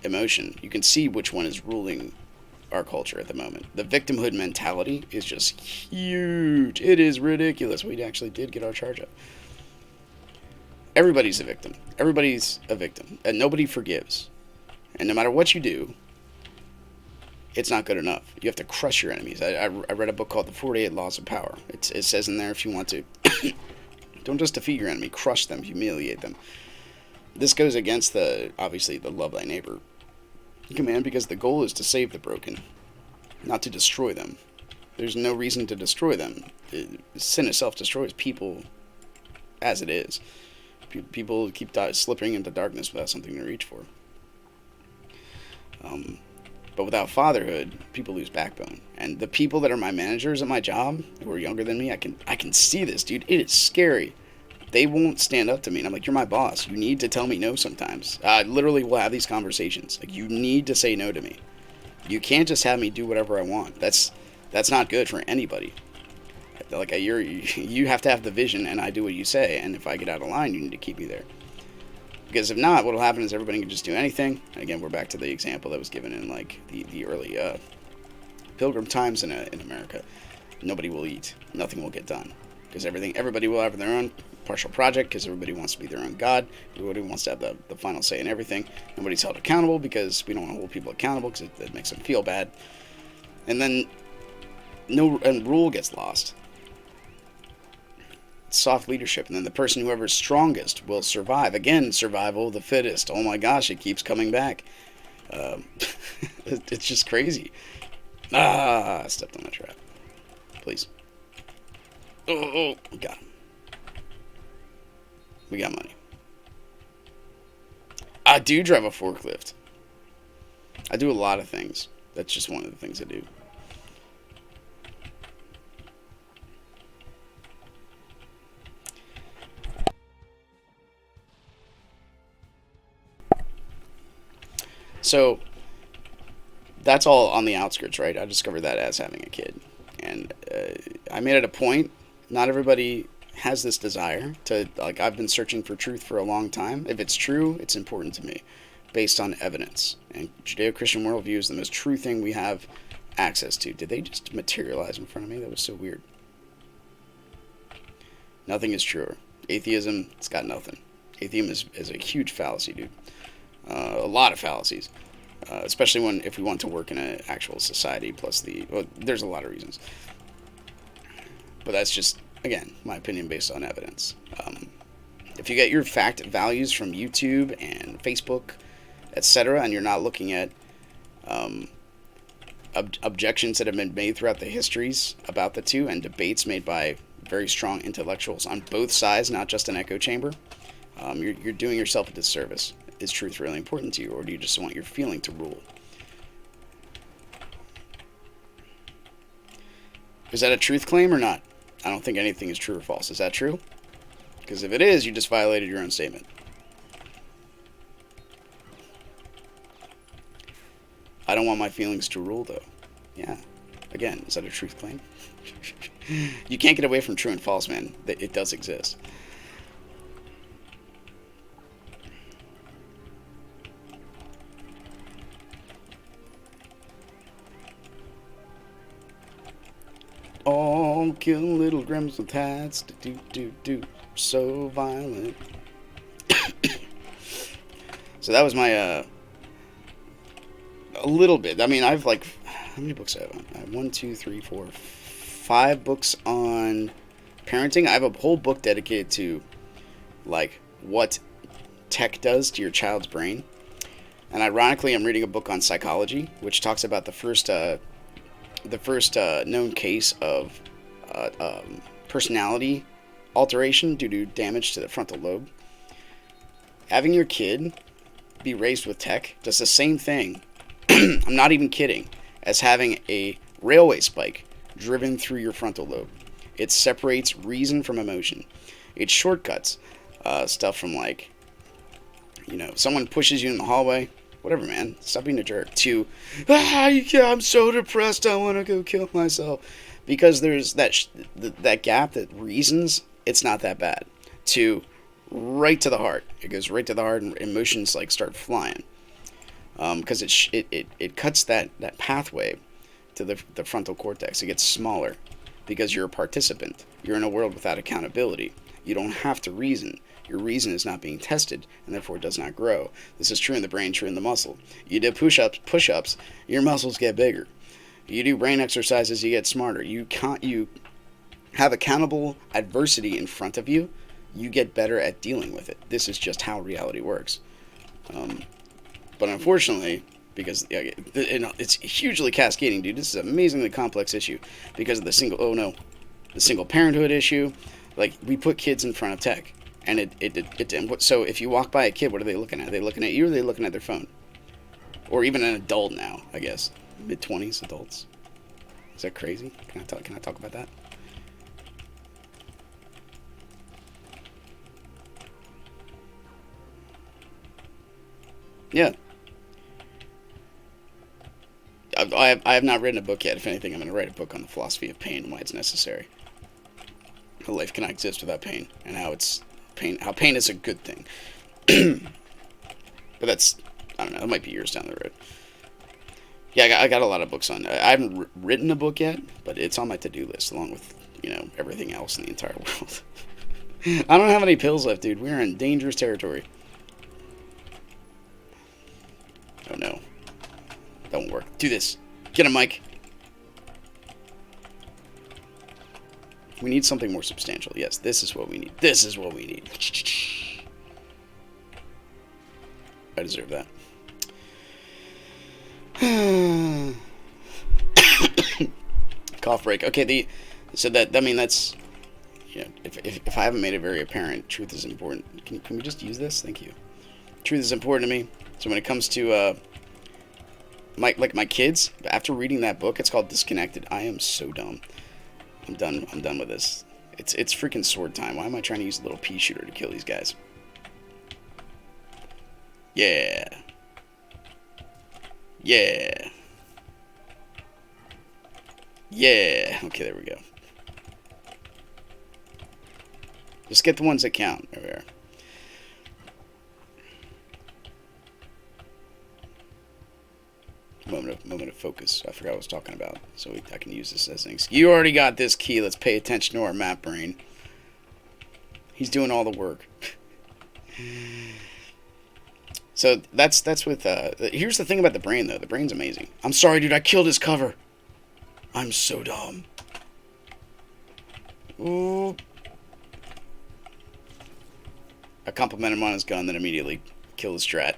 emotion, you can see which one is ruling our culture at the moment. The victimhood mentality is just huge. It is ridiculous. We actually did get our charge up. Everybody's a victim. Everybody's a victim. And nobody forgives. And no matter what you do, it's not good enough. You have to crush your enemies. I read a book called The 48 Laws of Power. It says in there, if you want to, don't just defeat your enemy, crush them, humiliate them. This goes against obviously the love thy neighbor command, because the goal is to save the broken, not to destroy them. There's no reason to destroy them. Sin itself destroys people as it is. People keep slipping into darkness without something to reach for. But without fatherhood, people lose backbone. And the people that are my managers at my job, who are younger than me, I can see this, dude. It is scary. They won't stand up to me. And I'm like, you're my boss. You need to tell me no sometimes. I literally will have these conversations. Like, you need to say no to me. You can't just have me do whatever I want. That's not good for anybody. Like, you have to have the vision, and I do what you say. And if I get out of line, you need to keep me there. Because if not, what will happen is everybody can just do anything. And again, we're back to the example that was given in like the early Pilgrim times in America. Nobody will eat. Nothing will get done. Because everybody will have their own partial project, because everybody wants to be their own god. Everybody wants to have the final say in everything. Nobody's held accountable, because we don't want to hold people accountable, because it makes them feel bad. And then rule gets lost. Soft leadership, and then the person whoever's strongest will survive. Again, survival of the fittest. Oh my gosh, it keeps coming back. It's just crazy. I stepped on the trap. Please. Oh, we got him. We got money. I do drive a forklift. I do a lot of things. That's just one of the things I do. So that's all on the outskirts, right? I discovered that as having a kid. And I made it a point. Not everybody has this desire to, like, I've been searching for truth for a long time. If it's true, it's important to me, based on evidence. And Judeo-Christian worldview is the most true thing we have access to. Did they just materialize in front of me? That was so weird. Nothing is truer. Atheism, it's got nothing. Atheism is a huge fallacy, dude. A lot of fallacies, especially if we want to work in an actual society. Plus there's a lot of reasons, but that's just, again, my opinion based on evidence. If you get your fact values from YouTube and Facebook, etc., and you're not looking at objections that have been made throughout the histories about the two, and debates made by very strong intellectuals on both sides, not just an echo chamber, you're doing yourself a disservice. Is truth really important to you, or do you just want your feeling to rule? Is that a truth claim or not? I don't think anything is true or false. Is that true? Because if it is, you just violated your own statement. I don't want my feelings to rule, though. Yeah. Again, is that a truth claim? You can't get away from true and false, man. It does exist. Oh, killing little gremlins with hats. Do. So violent. So that was my, a little bit. I mean, I've like, how many books I have? I have 1, 2, 3, 4, 5 books on parenting. I have a whole book dedicated to, like, what tech does to your child's brain. And ironically, I'm reading a book on psychology, which talks about the first known case of personality alteration due to damage to the frontal lobe. Having your kid be raised with tech does the same thing, I'm not even kidding, as having a railway spike driven through your frontal lobe. It separates reason from emotion. It shortcuts stuff from, like, someone pushes you in the hallway, whatever, man. Stop being a jerk. To, yeah, I'm so depressed, I want to go kill myself. Because there's that gap that reasons it's not that bad. To, right to the heart. It goes right to the heart, and emotions like start flying. Because it cuts that pathway to the frontal cortex. It gets smaller because you're a participant. You're in a world without accountability. You don't have to reason. Your reason is not being tested, and therefore it does not grow. This is true in the brain, true in the muscle. You do push-ups, your muscles get bigger. You do brain exercises, you get smarter. You have accountable adversity in front of you, you get better at dealing with it. This is just how reality works. But unfortunately, because it's hugely cascading, dude. This is an amazingly complex issue because of the single parenthood issue. Like, we put kids in front of tech, and so if you walk by a kid, what are they looking at? Are they looking at you, or are they looking at their phone? Or even an adult now, I guess, mid-20s adults. Is that crazy? Can I talk about that? Yeah. I have not written a book yet. If anything, I'm going to write a book on the philosophy of pain and why it's necessary. How life cannot exist without pain, and how pain is a good thing. But that's, I don't know, it might be years down the road. Yeah, I got a lot of books on. I haven't written a book yet, but it's on my to-do list, along with, everything else in the entire world. I don't have any pills left, dude. We're in dangerous territory. Oh no. That won't work. Do this. Get him, Mike. We need something more substantial. Yes, this is what we need. This is what we need. I deserve that. Cough break. Okay, so that's if I haven't made it very apparent, truth is important. Can we just use this? Thank you. Truth is important to me. So when it comes to my kids, after reading that book, it's called Disconnected. I am so dumb. I'm done with this. It's freaking sword time. Why am I trying to use a little pea shooter to kill these guys? Yeah. Yeah. Yeah. Okay, there we go. Just get the ones that count. There we are. Moment of focus. I forgot what I was talking about. So I can use this as an excuse. You already got this key. Let's pay attention to our map brain. He's doing all the work. So that's with here's the thing about the brain, though. The brain's amazing. I'm sorry, dude. I killed his cover. I'm so dumb. Ooh. I complimented him on his gun, then immediately killed his strat.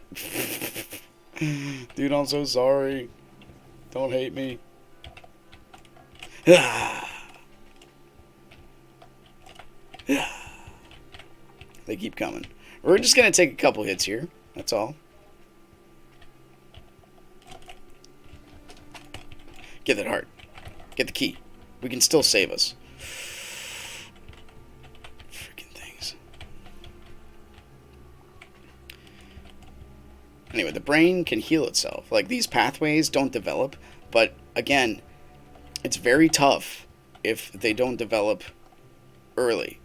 Dude, I'm so sorry. Don't hate me. They keep coming. We're just going to take a couple hits here. That's all. Get that heart. Get the key. We can still save us. Freaking things. Anyway, the brain can heal itself. Like, these pathways don't develop, but again, it's very tough if they don't develop early.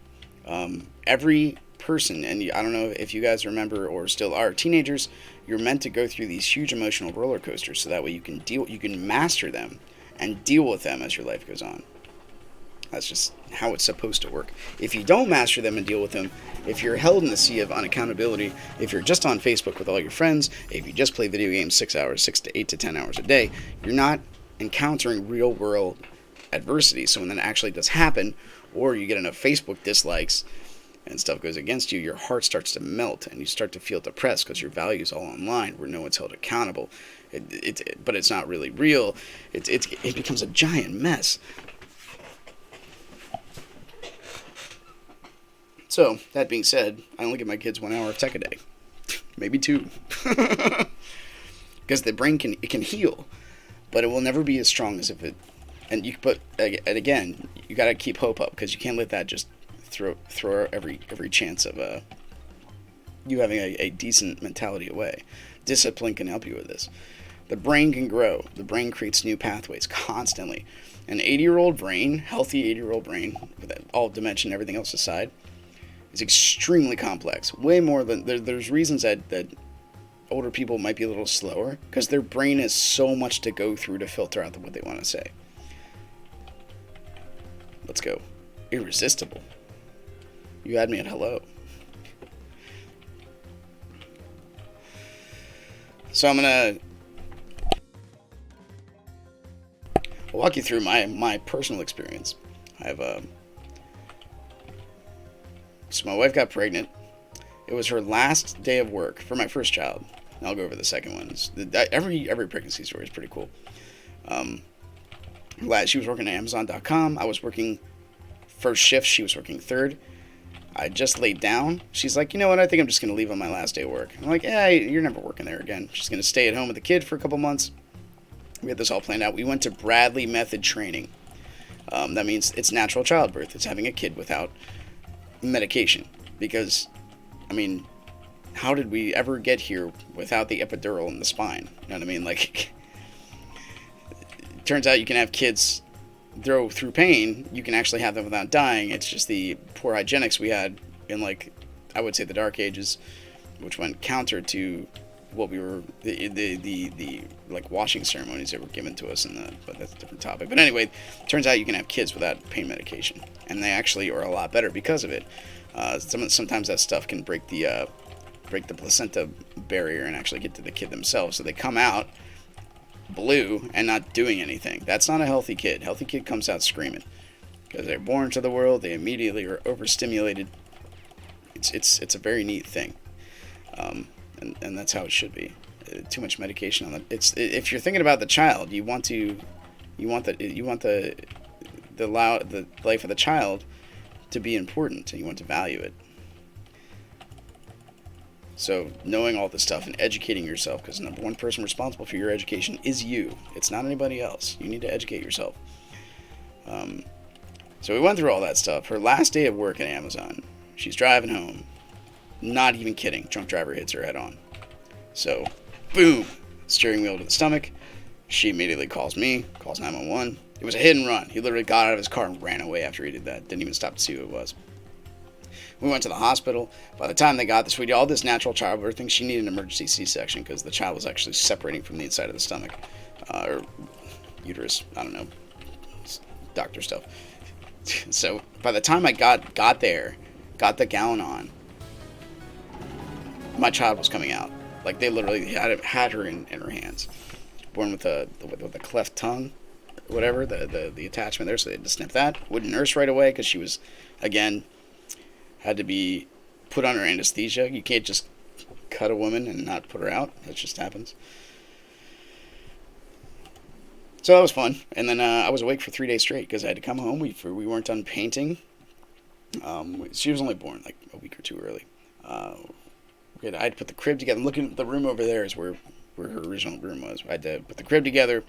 Every person, and I don't know if you guys remember or still are teenagers, you're meant to go through these huge emotional roller coasters so that way you can master them and deal with them as your life goes on. That's just how it's supposed to work. If you don't master them and deal with them, if you're held in the sea of unaccountability, if you're just on Facebook with all your friends, if you just play video games 6 to 8 to 10 hours a day, you're not encountering real world adversity. So when that actually does happen, or you get enough Facebook dislikes and stuff goes against you, your heart starts to melt and you start to feel depressed because your value's all online where no one's held accountable. But it's not really real. It becomes a giant mess. So, that being said, I only give my kids 1 hour of tech a day. Maybe 2. Because the brain can heal, but it will never be as strong as if it... And again, you gotta keep hope up, because you can't let that just throw every chance of you having a decent mentality away. Discipline can help you with this. The brain can grow. The brain creates new pathways constantly. An 80-year-old brain, healthy 80-year-old brain, with all dementia and everything else aside, is extremely complex. Way more than there's reasons that older people might be a little slower because their brain has so much to go through to filter out what they want to say. Let's go. Irresistible. You had me at hello. So I'm gonna walk you through my personal experience. I have so my wife got pregnant. It was her last day of work for my first child. And I'll go over the second one. Every pregnancy story is pretty cool. She was working at Amazon.com. I was working first shift. She was working third. I just laid down. She's like, you know what? I think I'm just going to leave on my last day of work. I'm like, yeah, you're never working there again. She's going to stay at home with the kid for a couple months. We had this all planned out. We went to Bradley method training. That means it's natural childbirth. It's having a kid without medication. Because, I mean, how did we ever get here without the epidural in the spine? You know what I mean? Like, it turns out you can have kids through pain. You can actually have them without dying. It's just the poor hygienics we had in, like, I would say the dark ages, which went counter to what we were, the like washing ceremonies that were given to us but that's a different topic. But anyway, turns out you can have kids without pain medication, and they actually are a lot better because of it. Sometimes that stuff can break the placenta barrier and actually get to the kid themselves, so they come out blue and not doing anything. That's not a healthy kid. Healthy kid comes out screaming because they're born to the world. They immediately are overstimulated. It's a very neat thing. And that's how it should be. Too much medication on it. If you're thinking about the child, you want the life of the child to be important, and you want to value it. So knowing all this stuff and educating yourself, because the number one person responsible for your education is you. It's not anybody else. You need to educate yourself. So we went through all that stuff. Her last day of work at Amazon, she's driving home. Not even kidding. Drunk driver hits her head on. So, boom, steering wheel to the stomach. She immediately calls me, calls 911. It was a hit and run. He literally got out of his car and ran away after he did that. Didn't even stop to see who it was. We went to the hospital. By the time they got this, we did all this natural childbirth thing. She needed an emergency C-section because the child was actually separating from the inside of the stomach. Or uterus. I don't know. Doctor stuff. So, by the time I got there, got the gown on, my child was coming out. Like, they literally had her in her hands. Born with a cleft tongue, whatever, the attachment there, so they had to snip that. Wouldn't nurse right away because she was, again, had to be put under anesthesia. You can't just cut a woman and not put her out. That just happens. So that was fun. And then I was awake for 3 days straight because I had to come home. We weren't done painting. She was only born like a week or two early. I had to put the crib together. I'm looking at the room over there is where her original room was. I had to put the crib together.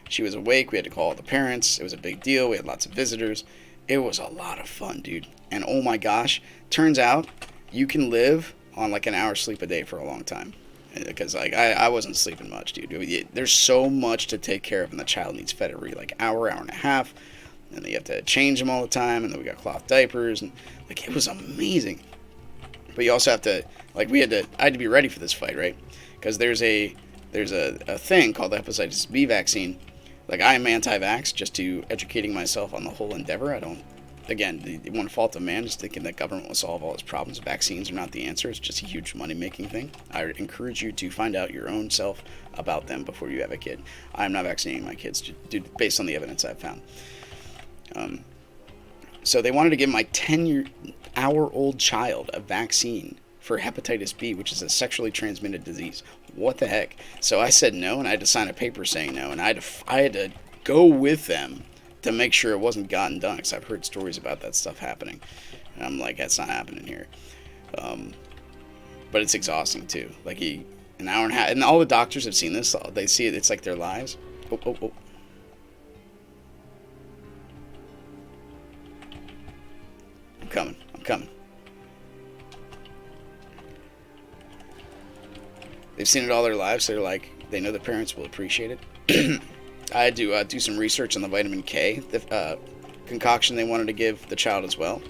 She was awake. We had to call all the parents. It was a big deal. We had lots of visitors. It was a lot of fun, dude. And oh my gosh, turns out you can live on like an hour sleep a day for a long time. Because like I wasn't sleeping much, dude. There's so much to take care of, and the child needs fed every like hour and a half. And then you have to change them all the time, and then we got cloth diapers, and like it was amazing. But you also have to, like, I had to be ready for this fight, right? Because there's a thing called the hepatitis B vaccine. Like, I am anti-vax, just to educating myself on the whole endeavor. I don't, again, the one fault of man is thinking that government will solve all its problems. Vaccines are not the answer. It's just a huge money-making thing. I encourage you to find out your own self about them before you have a kid. I'm not vaccinating my kids, based on the evidence I've found. So they wanted to give my 10-hour-old child a vaccine for hepatitis B, which is a sexually transmitted disease. What the heck? So I said no, and I had to sign a paper saying no, and I had to go with them to make sure it wasn't gotten done, because I've heard stories about that stuff happening. And I'm like, that's not happening here. But it's exhausting, too. Like, an hour and a half, and all the doctors have seen this. They see it. It's like their lives. Oh. I'm coming. They've seen it all their lives. So they're like, they know the parents will appreciate it. I had to do some research on the vitamin K, the concoction they wanted to give the child as well.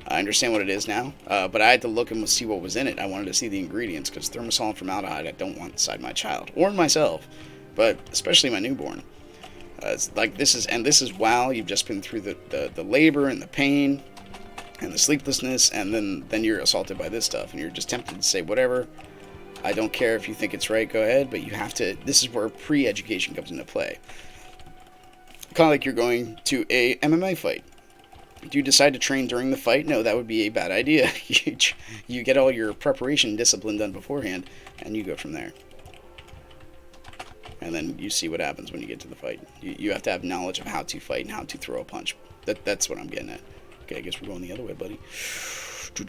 I understand what it is now, but I had to look and see what was in it. I wanted to see the ingredients because thimerosal and formaldehyde I don't want inside my child or myself, but especially my newborn. It's like this is while you've just been through the labor and the pain and the sleeplessness, and then you're assaulted by this stuff, and you're just tempted to say whatever. I don't care if you think it's right, go ahead, but you have to. This is where pre-education comes into play. Kind of like you're going to a MMA fight. Do you decide to train during the fight? No, that would be a bad idea. You get all your preparation discipline done beforehand, and you go from there. And then you see what happens when you get to the fight. You have to have knowledge of how to fight and how to throw a punch. That's what I'm getting at. Okay, I guess we're going the other way, buddy. So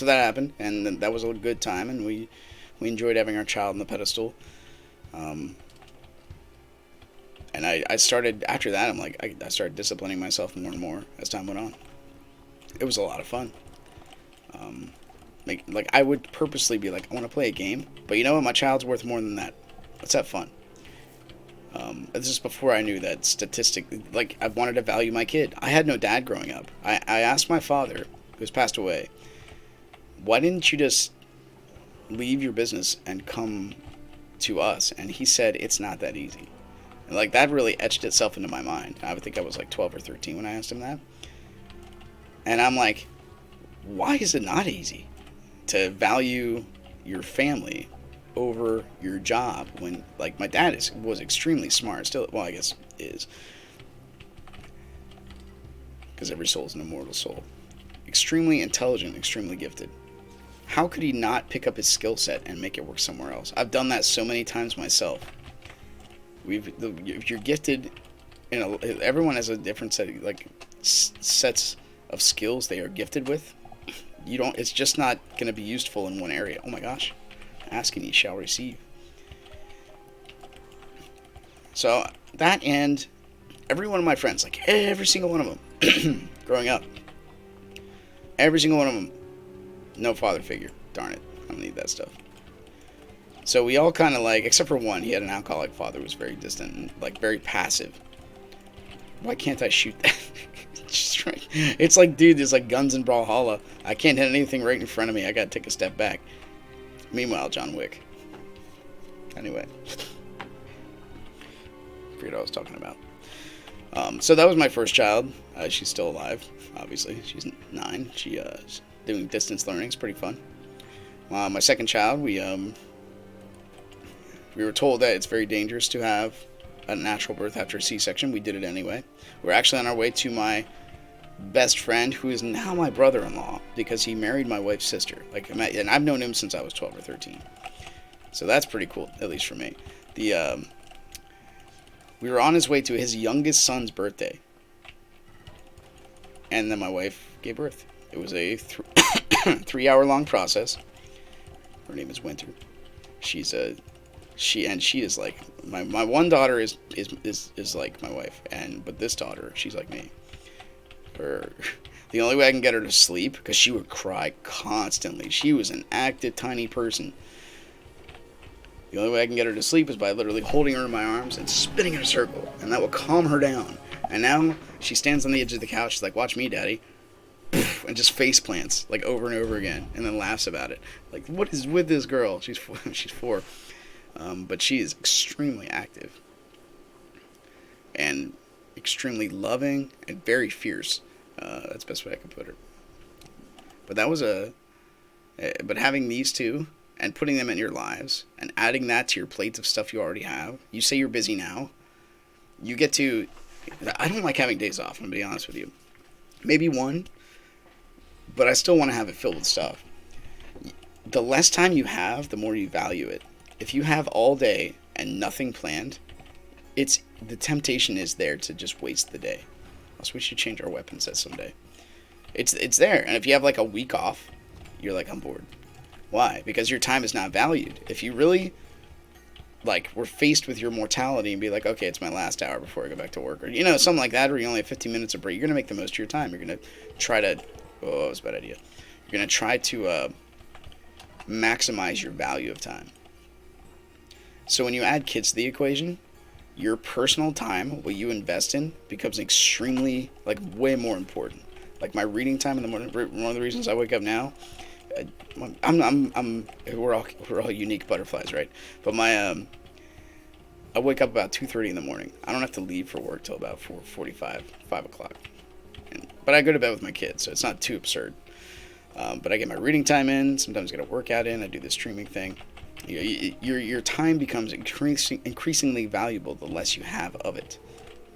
that happened, and that was a good time, and we enjoyed having our child on the pedestal. And I started, after that, I started disciplining myself more and more as time went on. It was a lot of fun. I would purposely be like, I want to play a game, but you know what, my child's worth more than that. Let's have fun. This is before I knew that statistic, I wanted to value my kid. I had no dad growing up. I asked my father, who's passed away, why didn't you just leave your business and come to us? And he said, it's not that easy. And that really etched itself into my mind. I would think I was 12 or 13 when I asked him that. And I'm like, why is it not easy to value your family over your job when, my dad was extremely smart, still, well, I guess is, because every soul is an immortal soul. Extremely intelligent, extremely gifted. How could he not pick up his skill set and make it work somewhere else? I've done that so many times myself. If you're gifted, everyone has a different set, sets of skills they are gifted with. It's just not going to be useful in one area. Oh my gosh. Ask and ye shall receive. So that, and every one of my friends, every single one of them, growing up, every single one of them, no father figure. Darn it. I don't need that stuff. So we all kind of except for one, he had an alcoholic father who was very distant and very passive. Why can't I shoot that? It's dude, there's guns in Brawlhalla. I can't hit anything right in front of me. I gotta take a step back. Meanwhile, John Wick. Anyway. Forget what I was talking about. So that was my first child. She's still alive, obviously. She's 9. She's doing distance learning. It's pretty fun. My second child, we were told that it's very dangerous to have a natural birth after a C-section. We did it anyway. We're actually on our way to my best friend, who is now my brother-in-law, because he married my wife's sister. And I've known him since I was 12 or 13. So that's pretty cool, at least for me. We were on his way to his youngest son's birthday, and then my wife gave birth. It was a 3-hour-long process. Her name is Winter. She is my one daughter is like my wife, but this daughter, she's like me. The only way I can get her to sleep, because she would cry constantly. She was an active, tiny person. The only way I can get her to sleep is by literally holding her in my arms and spinning in a circle, and that will calm her down. And now she stands on the edge of the couch. She's like, "Watch me, Daddy," and just face plants over and over again, and then laughs about it. What is with this girl? She's 4, but she is extremely active and extremely loving and very fierce. That's the best way I can put her. But that was but having these two and putting them in your lives and adding that to your plates of stuff you already have. You say you're busy now. You get to, I don't like having days off, I'm going to be honest with you. Maybe one, but I still want to have it filled with stuff. The less time you have, the more you value it. If you have all day and nothing planned, the temptation is there to just waste the day. Also, we should change our weapon set someday. It's there, and if you have a week off, you're I'm bored. Why? Because your time is not valued. If you really like we're faced with your mortality and be like, okay, it's my last hour before I go back to work, or something like that, or you only have 15 minutes of break. You're gonna make the most of your time. You're gonna try to, oh, that was a bad idea. You're gonna try to maximize your value of time. So when you add kids to the equation, your personal time, what you invest in, becomes extremely, like, way more important. Like my reading time in the morning. One of the reasons I wake up now, we're all unique butterflies, right? But I wake up about 2:30 in the morning. I don't have to leave for work till about 4:45, 5 o'clock. But I go to bed with my kids, so it's not too absurd. But I get my reading time in. Sometimes I get a workout in. I do the streaming thing. Your time becomes increasingly valuable the less you have of it.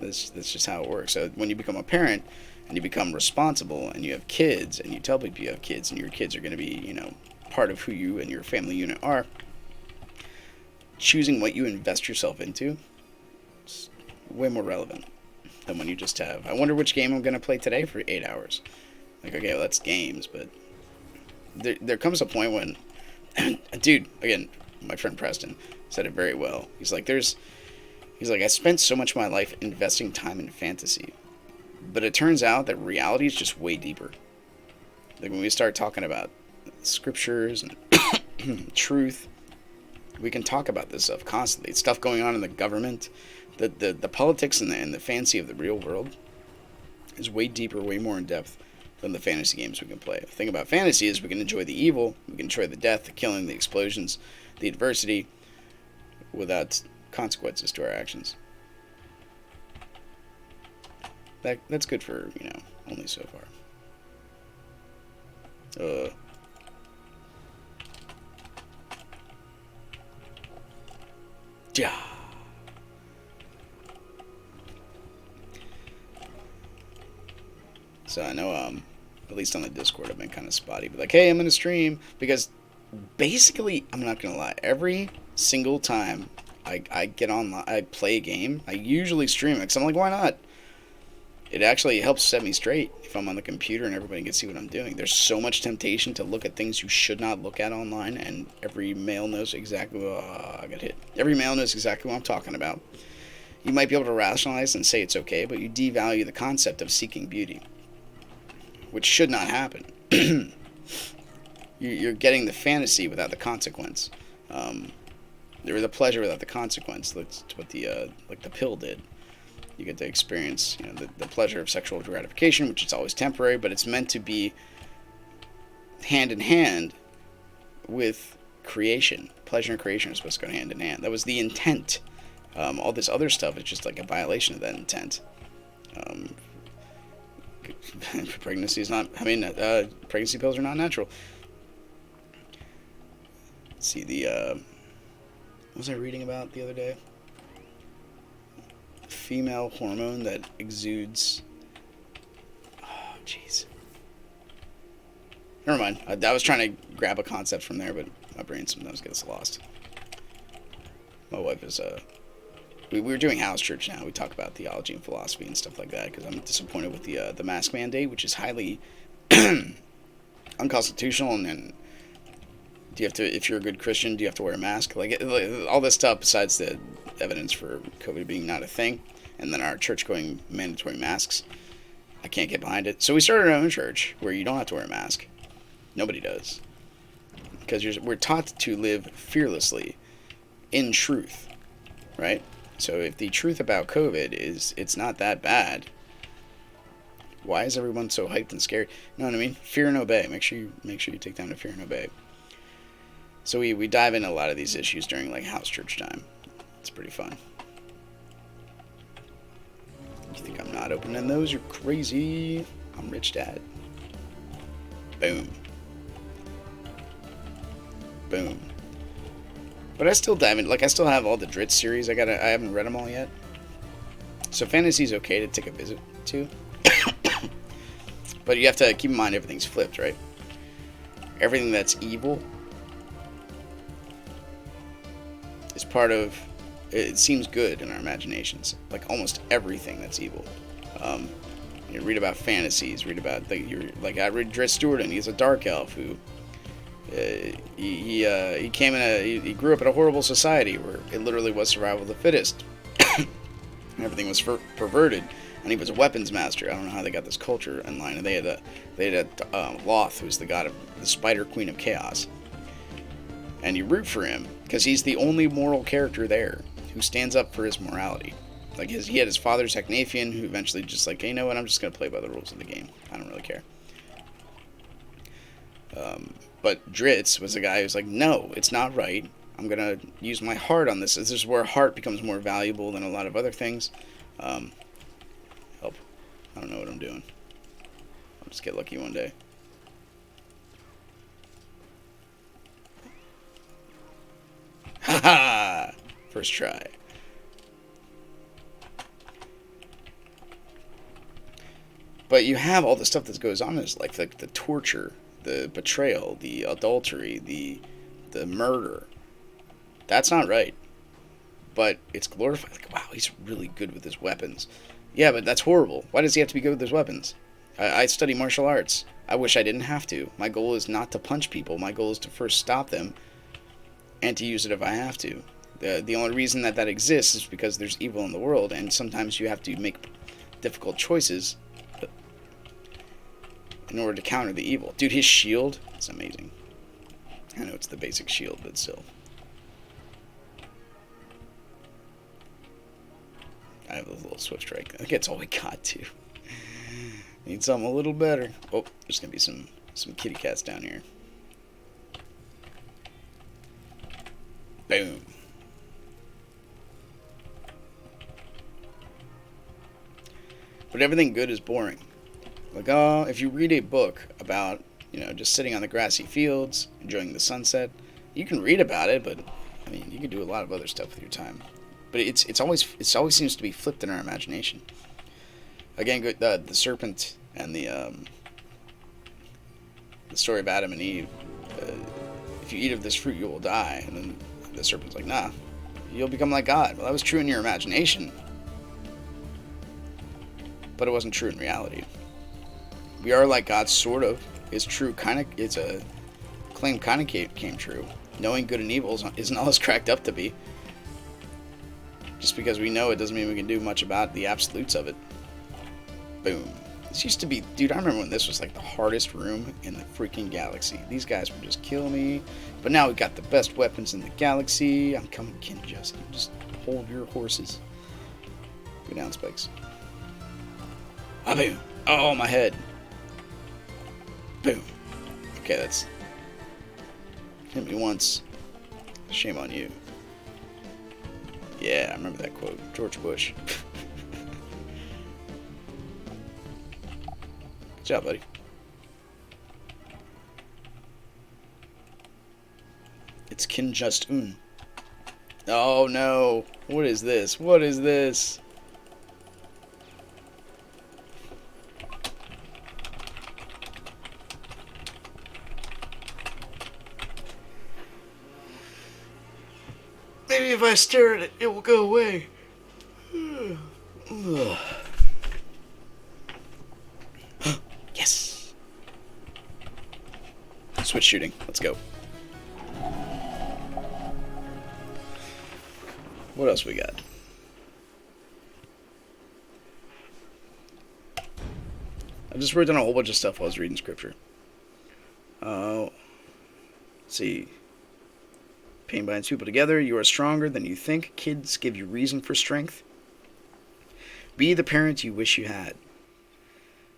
That's just how it works. So when you become a parent and you become responsible and you have kids and you tell people you have kids and your kids are going to be, part of who you and your family unit are, choosing what you invest yourself into is way more relevant than when you just have, I wonder which game I'm going to play today for 8 hours. Like, okay, well, that's games, but there comes a point when, dude, again, my friend Preston said it very well. He's like, I spent so much of my life investing time in fantasy, but it turns out that reality is just way deeper. Like when we start talking about scriptures and truth, we can talk about this stuff constantly. It's stuff going on in the government, the politics and the fancy of the real world is way deeper, way more in depth than the fantasy games we can play. The thing about fantasy is we can enjoy the evil, we can enjoy the death, the killing, the explosions, the adversity, without consequences to our actions. That's good for, only so far. Yeah. So I know, at least on the Discord, I've been kind of spotty. But like, hey, I'm gonna stream, because basically, I'm not gonna lie, every single time I get online, I play a game, I usually stream it, because I'm like, why not? It actually helps set me straight if I'm on the computer and everybody can see what I'm doing. There's so much temptation to look at things you should not look at online, and every male knows exactly, I got hit. Every male knows exactly what I'm talking about. You might be able to rationalize and say it's okay, but you devalue the concept of seeking beauty, which should not happen. You're getting the fantasy without the consequence. Or the pleasure without the consequence. That's what the pill did. You get to experience, the pleasure of sexual gratification, which is always temporary, but it's meant to be hand in hand with creation. Pleasure and creation are supposed to go hand in hand. That was the intent. All this other stuff is just like a violation of that intent. Pregnancy pills are not natural. Let's see, what was I reading about the other day? Female hormone that exudes. Oh, jeez. Never mind. I was trying to grab a concept from there, but my brain sometimes gets lost. My wife is we were doing house church now. We talk about theology and philosophy and stuff like that because I'm disappointed with the mask mandate, which is highly unconstitutional. And then do you have to, if you're a good Christian, do you have to wear a mask? Like all this stuff besides the evidence for COVID being not a thing, and then our church going mandatory masks. I can't get behind it. So we started our own church where you don't have to wear a mask. Nobody does. Because we're taught to live fearlessly in truth, right? So if the truth about COVID is it's not that bad, why is everyone so hyped and scared? You know what I mean? Fear and obey. Make sure you take time to fear and obey. So we dive into a lot of these issues during like house church time. It's pretty fun. You think I'm not opening those? You're crazy. I'm Rich Dad. Boom. Boom. But I still dive in. Like I still have all the Dritz series. I haven't read them all yet. So fantasy's okay to take a visit to. But you have to keep in mind everything's flipped, right? Everything that's evil is part of. It seems good in our imaginations. Like almost everything that's evil. You read about fantasies. Read about I read Dritz Stewart, and he's a dark elf who He came in he grew up in a horrible society where it literally was survival of the fittest. Everything was perverted, and he was a weapons master. I don't know how they got this culture in line. And they had Loth, who's the god of the Spider Queen of Chaos, and you root for him because he's the only moral character there who stands up for his morality. Like he had his father Technathian, who eventually just like, hey, you know what, I'm just gonna play by the rules of the game. I don't really care. But Dritz was a guy who's like, no, it's not right. I'm gonna use my heart on this. This is where heart becomes more valuable than a lot of other things. Help. I don't know what I'm doing. I'll just get lucky one day. Haha! First try. But you have all the stuff that goes on in this, like the torture, the betrayal, the adultery, the murder. That's not right. But it's glorified. Like, wow, he's really good with his weapons. Yeah, but that's horrible. Why does he have to be good with his weapons? I study martial arts. I wish I didn't have to. My goal is not to punch people. My goal is to first stop them and to use it if I have to. The only reason that exists is because there's evil in the world, and sometimes you have to make difficult choices in order to counter the evil. Dude, his shield is amazing. I know it's the basic shield, but still. I have a little swift strike. I think that's all we got, too. Need something a little better. Oh, there's gonna be some kitty cats down here. Boom. But everything good is boring. Like, if you read a book about, just sitting on the grassy fields, enjoying the sunset, you can read about it, but, I mean, you can do a lot of other stuff with your time. But it always seems to be flipped in our imagination. Again, the serpent and the story of Adam and Eve. If you eat of this fruit, you will die. And then the serpent's like, nah, you'll become like God. Well, that was true in your imagination, but it wasn't true in reality. We are like God, sort of. It's true, kind of. It's a claim, kind of came true. Knowing good and evil isn't all it's cracked up to be. Just because we know it doesn't mean we can do much about the absolutes of it. Boom. This used to be, dude, I remember when this was like the hardest room in the freaking galaxy. These guys would just kill me. But now we got the best weapons in the galaxy. I'm coming, Kinjust. Just hold your horses. Go down, Spikes. Ah, boom. Oh, my head. Boom. Okay, that's... hit me once. Shame on you. Yeah, I remember that quote. George Bush. Good job, buddy. It's Kinjust. Oh, no. What is this? What is this? Maybe if I stare at it, it will go away. Yes. Switch shooting. Let's go. What else we got? I just wrote down a whole bunch of stuff while I was reading scripture. Let's see. Pain binds people together. You are stronger than you think. Kids give you reason for strength. Be the parent you wish you had.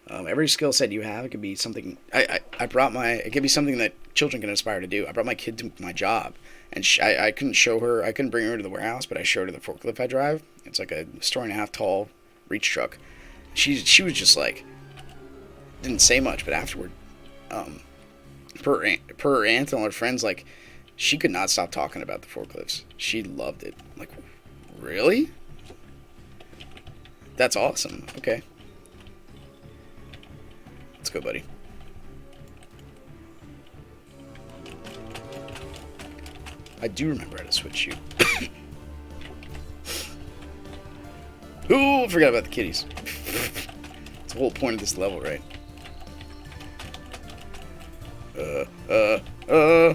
Every skill set you have, it could be something. It could be something that children can aspire to do. I brought my kid to my job, and I couldn't show her. I couldn't bring her to the warehouse, but I showed her the forklift I drive. It's like a 1.5 tall reach truck. She was just like, didn't say much, but afterward, per her aunt and all her friends, like, she could not stop talking about the forklifts. She loved it. I'm like, really? That's awesome. Okay. Let's go, buddy. I do remember how to switch shoot. Ooh, I forgot about the kitties. It's the whole point of this level, right? Uh,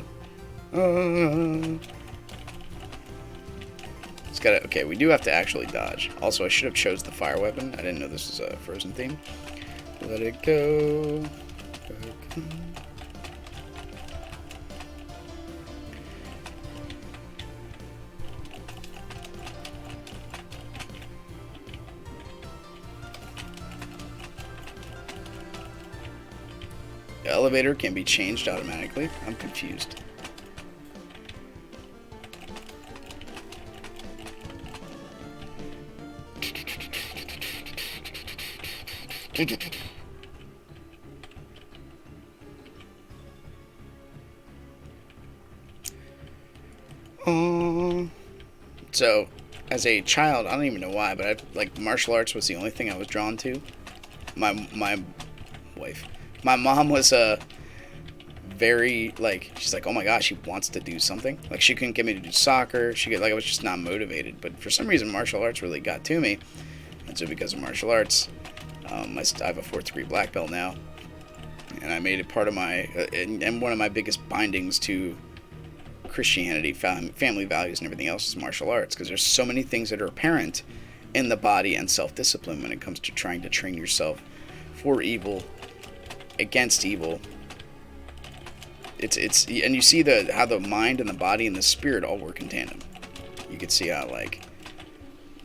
it's gotta. Okay, we do have to actually dodge. Also, I should have chose the fire weapon. I didn't know this was a Frozen theme. Let it go. The elevator can be changed automatically. I'm confused. So, as a child, I don't even know why, but like martial arts was the only thing I was drawn to. My wife, my mom was a very like she's like, oh my gosh, she wants to do something. Like she couldn't get me to do soccer. She get like I was just not motivated. But for some reason, martial arts really got to me, and so because of martial arts, I have a fourth degree black belt now, and I made it part of my and one of my biggest bindings to Christianity, family values, and everything else is martial arts, because there's so many things that are apparent in the body and self-discipline when it comes to trying to train yourself for evil, against evil. It's and you see how the mind and the body and the spirit all work in tandem. You can see how like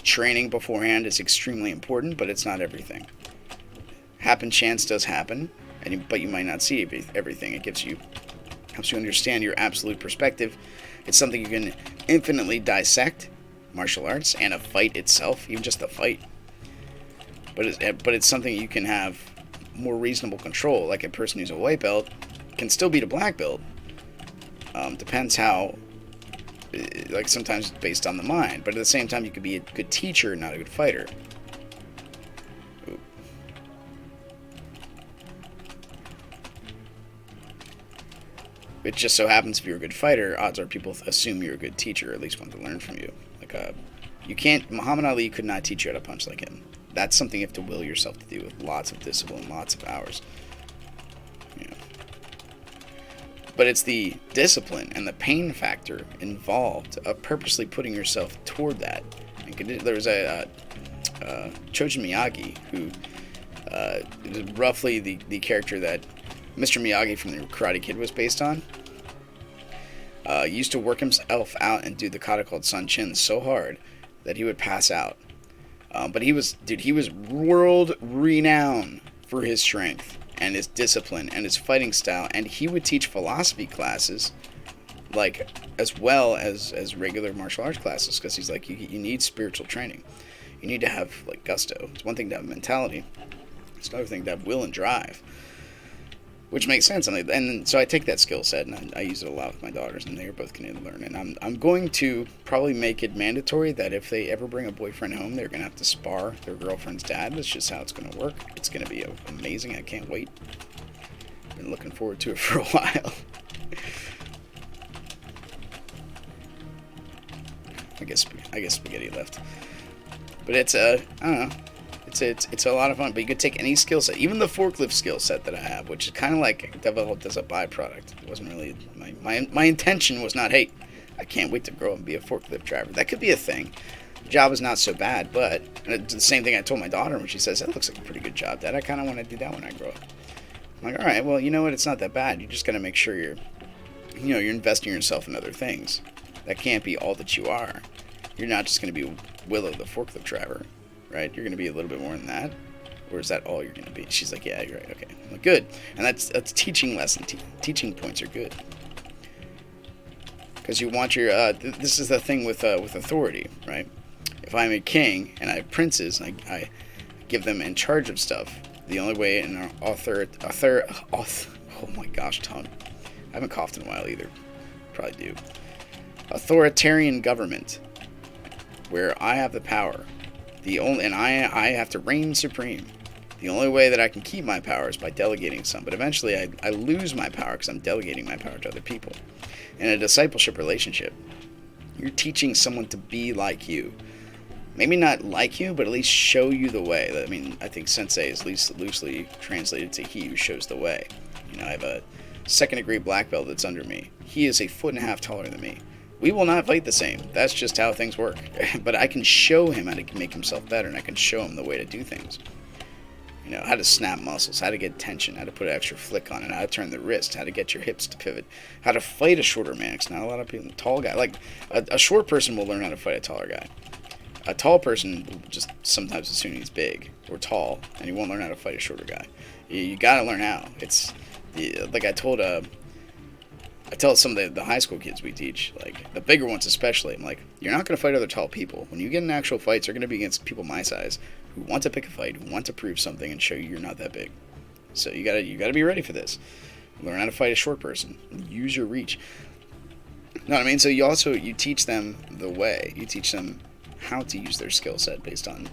training beforehand is extremely important, but it's not everything. Happen chance does happen, but you might not see everything. It helps you understand your absolute perspective. It's something you can infinitely dissect, martial arts, and a fight itself, even just the fight. But it's something you can have more reasonable control. Like a person who's a white belt can still beat a black belt. Depends how, like sometimes it's based on the mind, but at the same time you could be a good teacher, not a good fighter. It just so happens if you're a good fighter, odds are people assume you're a good teacher, or at least want to learn from you. Like you can't. Muhammad Ali could not teach you how to punch like him. That's something you have to will yourself to do with lots of discipline, lots of hours. Yeah. But it's the discipline and the pain factor involved of purposely putting yourself toward that. There was a Choji Miyagi who is roughly the character that Mr. Miyagi from the Karate Kid was based on. Used to work himself out and do the kata called Sun Chin so hard that he would pass out. But he was world renowned for his strength and his discipline and his fighting style, and he would teach philosophy classes, like as well as regular martial arts classes, because he's like, you need spiritual training. You need to have like gusto. It's one thing to have mentality. It's another thing to have will and drive. Which makes sense, and so I take that skill set and I use it a lot with my daughters, and they're both going to learn. And I'm going to probably make it mandatory that if they ever bring a boyfriend home, they're going to have to spar their girlfriend's dad. That's just how it's going to work. It's going to be amazing. I can't wait. Been looking forward to it for a while. I guess spaghetti left, but it's I don't know. It's a lot of fun, but you could take any skill set, even the forklift skill set that I have, which is kind of like developed as a byproduct. It wasn't really my intention was not, hey, I can't wait to grow up and be a forklift driver. That could be a thing. The job is not so bad, but it's the same thing I told my daughter when she says, that looks like a pretty good job, Dad. I kind of want to do that when I grow up. I'm like, all right, well, you know what? It's not that bad. You just got to make sure you're investing yourself in other things. That can't be all that you are. You're not just going to be Willow, the forklift driver. Right? You're going to be a little bit more than that? Or is that all you're going to be? She's like, yeah, you're right. Okay. I'm like, good. And that's teaching lesson. Teaching points are good. Because you want your... this is the thing with authority, right? If I'm a king and I have princes and I give them in charge of stuff, the only way in our oh my gosh, tongue. I haven't coughed in a while either. Probably do. Authoritarian government, where I have the power. I have to reign supreme. The only way that I can keep my power is by delegating some. But eventually I lose my power because I'm delegating my power to other people. In a discipleship relationship, you're teaching someone to be like you. Maybe not like you, but at least show you the way. I mean, I think sensei is loosely translated to he who shows the way. I have a second degree black belt that's under me. He is a foot and a half taller than me. We will not fight the same. That's just how things work. But I can show him how to make himself better, and I can show him the way to do things. You know, how to snap muscles, how to get tension, how to put an extra flick on it, how to turn the wrist, how to get your hips to pivot, how to fight a shorter man. Because not a lot of people, tall guy, like a short person will learn how to fight a taller guy. A tall person will just sometimes assume he's big or tall, and he won't learn how to fight a shorter guy. You gotta learn how. It's like I tell some of the high school kids we teach, like the bigger ones especially, I'm like, you're not going to fight other tall people. When you get in actual fights, you're going to be against people my size who want to pick a fight, who want to prove something and show you you're not that big. So you gotta be ready for this. Learn how to fight a short person. Use your reach. Know what I mean? So you teach them the way. You teach them how to use their skill set based on,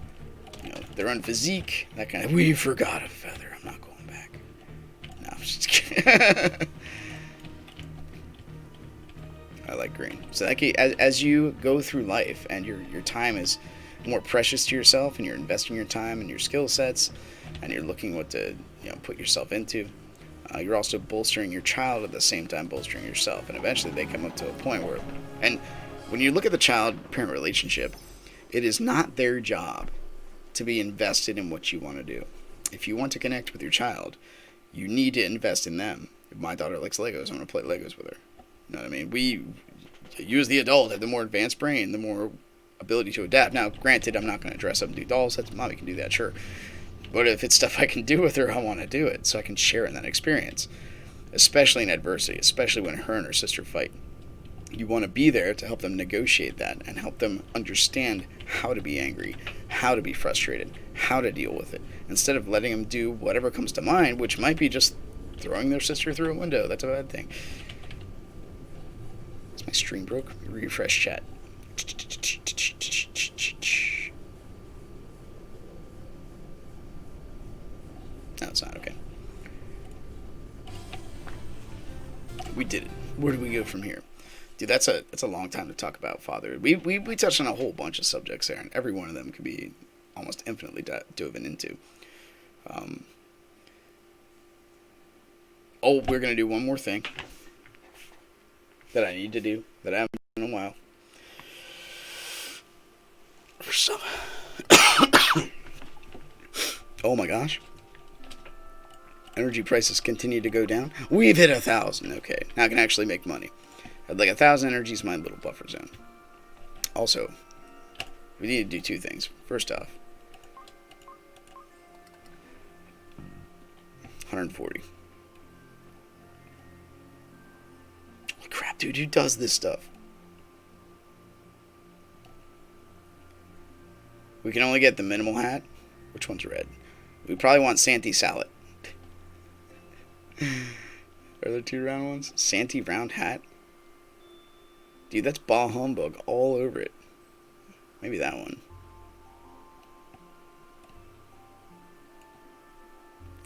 you know, their own physique, that kind of. We forgot a feather. I'm not going back. No, I'm just kidding. I like green. So that as you go through life and your time is more precious to yourself, and you're investing your time and your skill sets, and you're looking what to put yourself into, you're also bolstering your child at the same time bolstering yourself, and eventually they come up to a point where, and when you look at the child-parent relationship, it is not their job to be invested in what you want to do. If you want to connect with your child, you need to invest in them. If my daughter likes Legos, I'm going to play Legos with her. You know what I mean? You as the adult have the more advanced brain, the more ability to adapt. Now, granted, I'm not going to dress up and do doll sets. Mommy can do that, sure. But if it's stuff I can do with her, I want to do it so I can share in that experience. Especially in adversity, especially when her and her sister fight. You want to be there to help them negotiate that and help them understand how to be angry, how to be frustrated, how to deal with it. Instead of letting them do whatever comes to mind, which might be just throwing their sister through a window. That's a bad thing. My stream broke. Refresh chat. No, it's not. Okay. We did it. Where do we go from here? Dude, that's a long time to talk about father. We touched on a whole bunch of subjects there, and every one of them can be almost infinitely dove into. We're going to do one more thing that I need to do that I haven't done in a while. For some. Oh my gosh. Energy prices continue to go down. We've hit 1,000. Okay, now I can actually make money. I'd like 1,000 energy is my little buffer zone. Also, we need to do two things. First off, 140. Holy crap, dude, who does this stuff? We can only get the minimal hat. Which one's red? We probably want Santee salad. Are there two round ones? Santee round hat? Dude, that's bah humbug all over it. Maybe that one.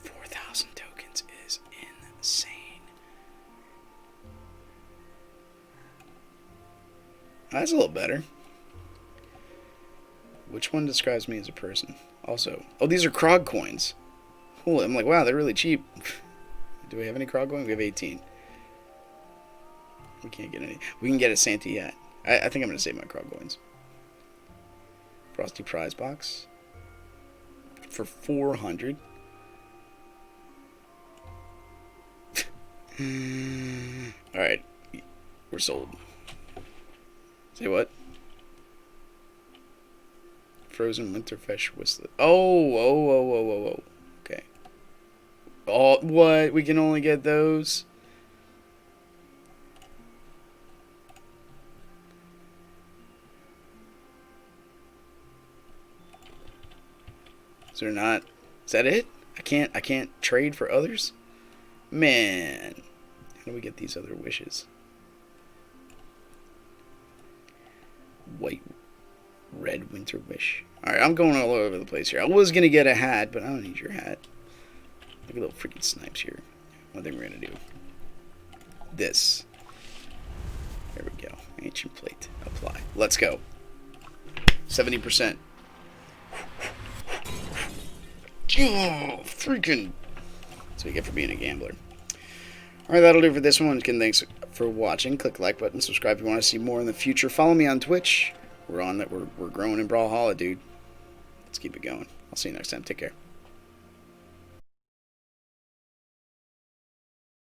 4,000 tokens is insane. That's a little better. Which one describes me as a person? Also, oh, these are Krog coins. Holy, I'm like, wow, they're really cheap. Do we have any Krog coins? We have 18. We can't get any. We can get a Santee hat. I think I'm going to save my Krog coins. Frosty prize box. For 400. Alright. We're sold. Say what? Frozen Winterfesh Whistler. Oh. Okay. Oh, what? We can only get those? Is there not? Is that it? I can't trade for others? Man. How do we get these other wishes? White, red winter wish. Alright, I'm going all over the place here. I was going to get a hat, but I don't need your hat. Look at little freaking snipes here. One thing we're going to do. This. There we go. Ancient plate. Apply. Let's go. 70%. Oh, freaking. That's what you get for being a gambler. Alright, that'll do for this one. Again, thanks for watching. Click the like button, subscribe if you want to see more in the future. Follow me on Twitch. We're growing in Brawlhalla, dude. Let's keep it going. I'll see you next time. Take care.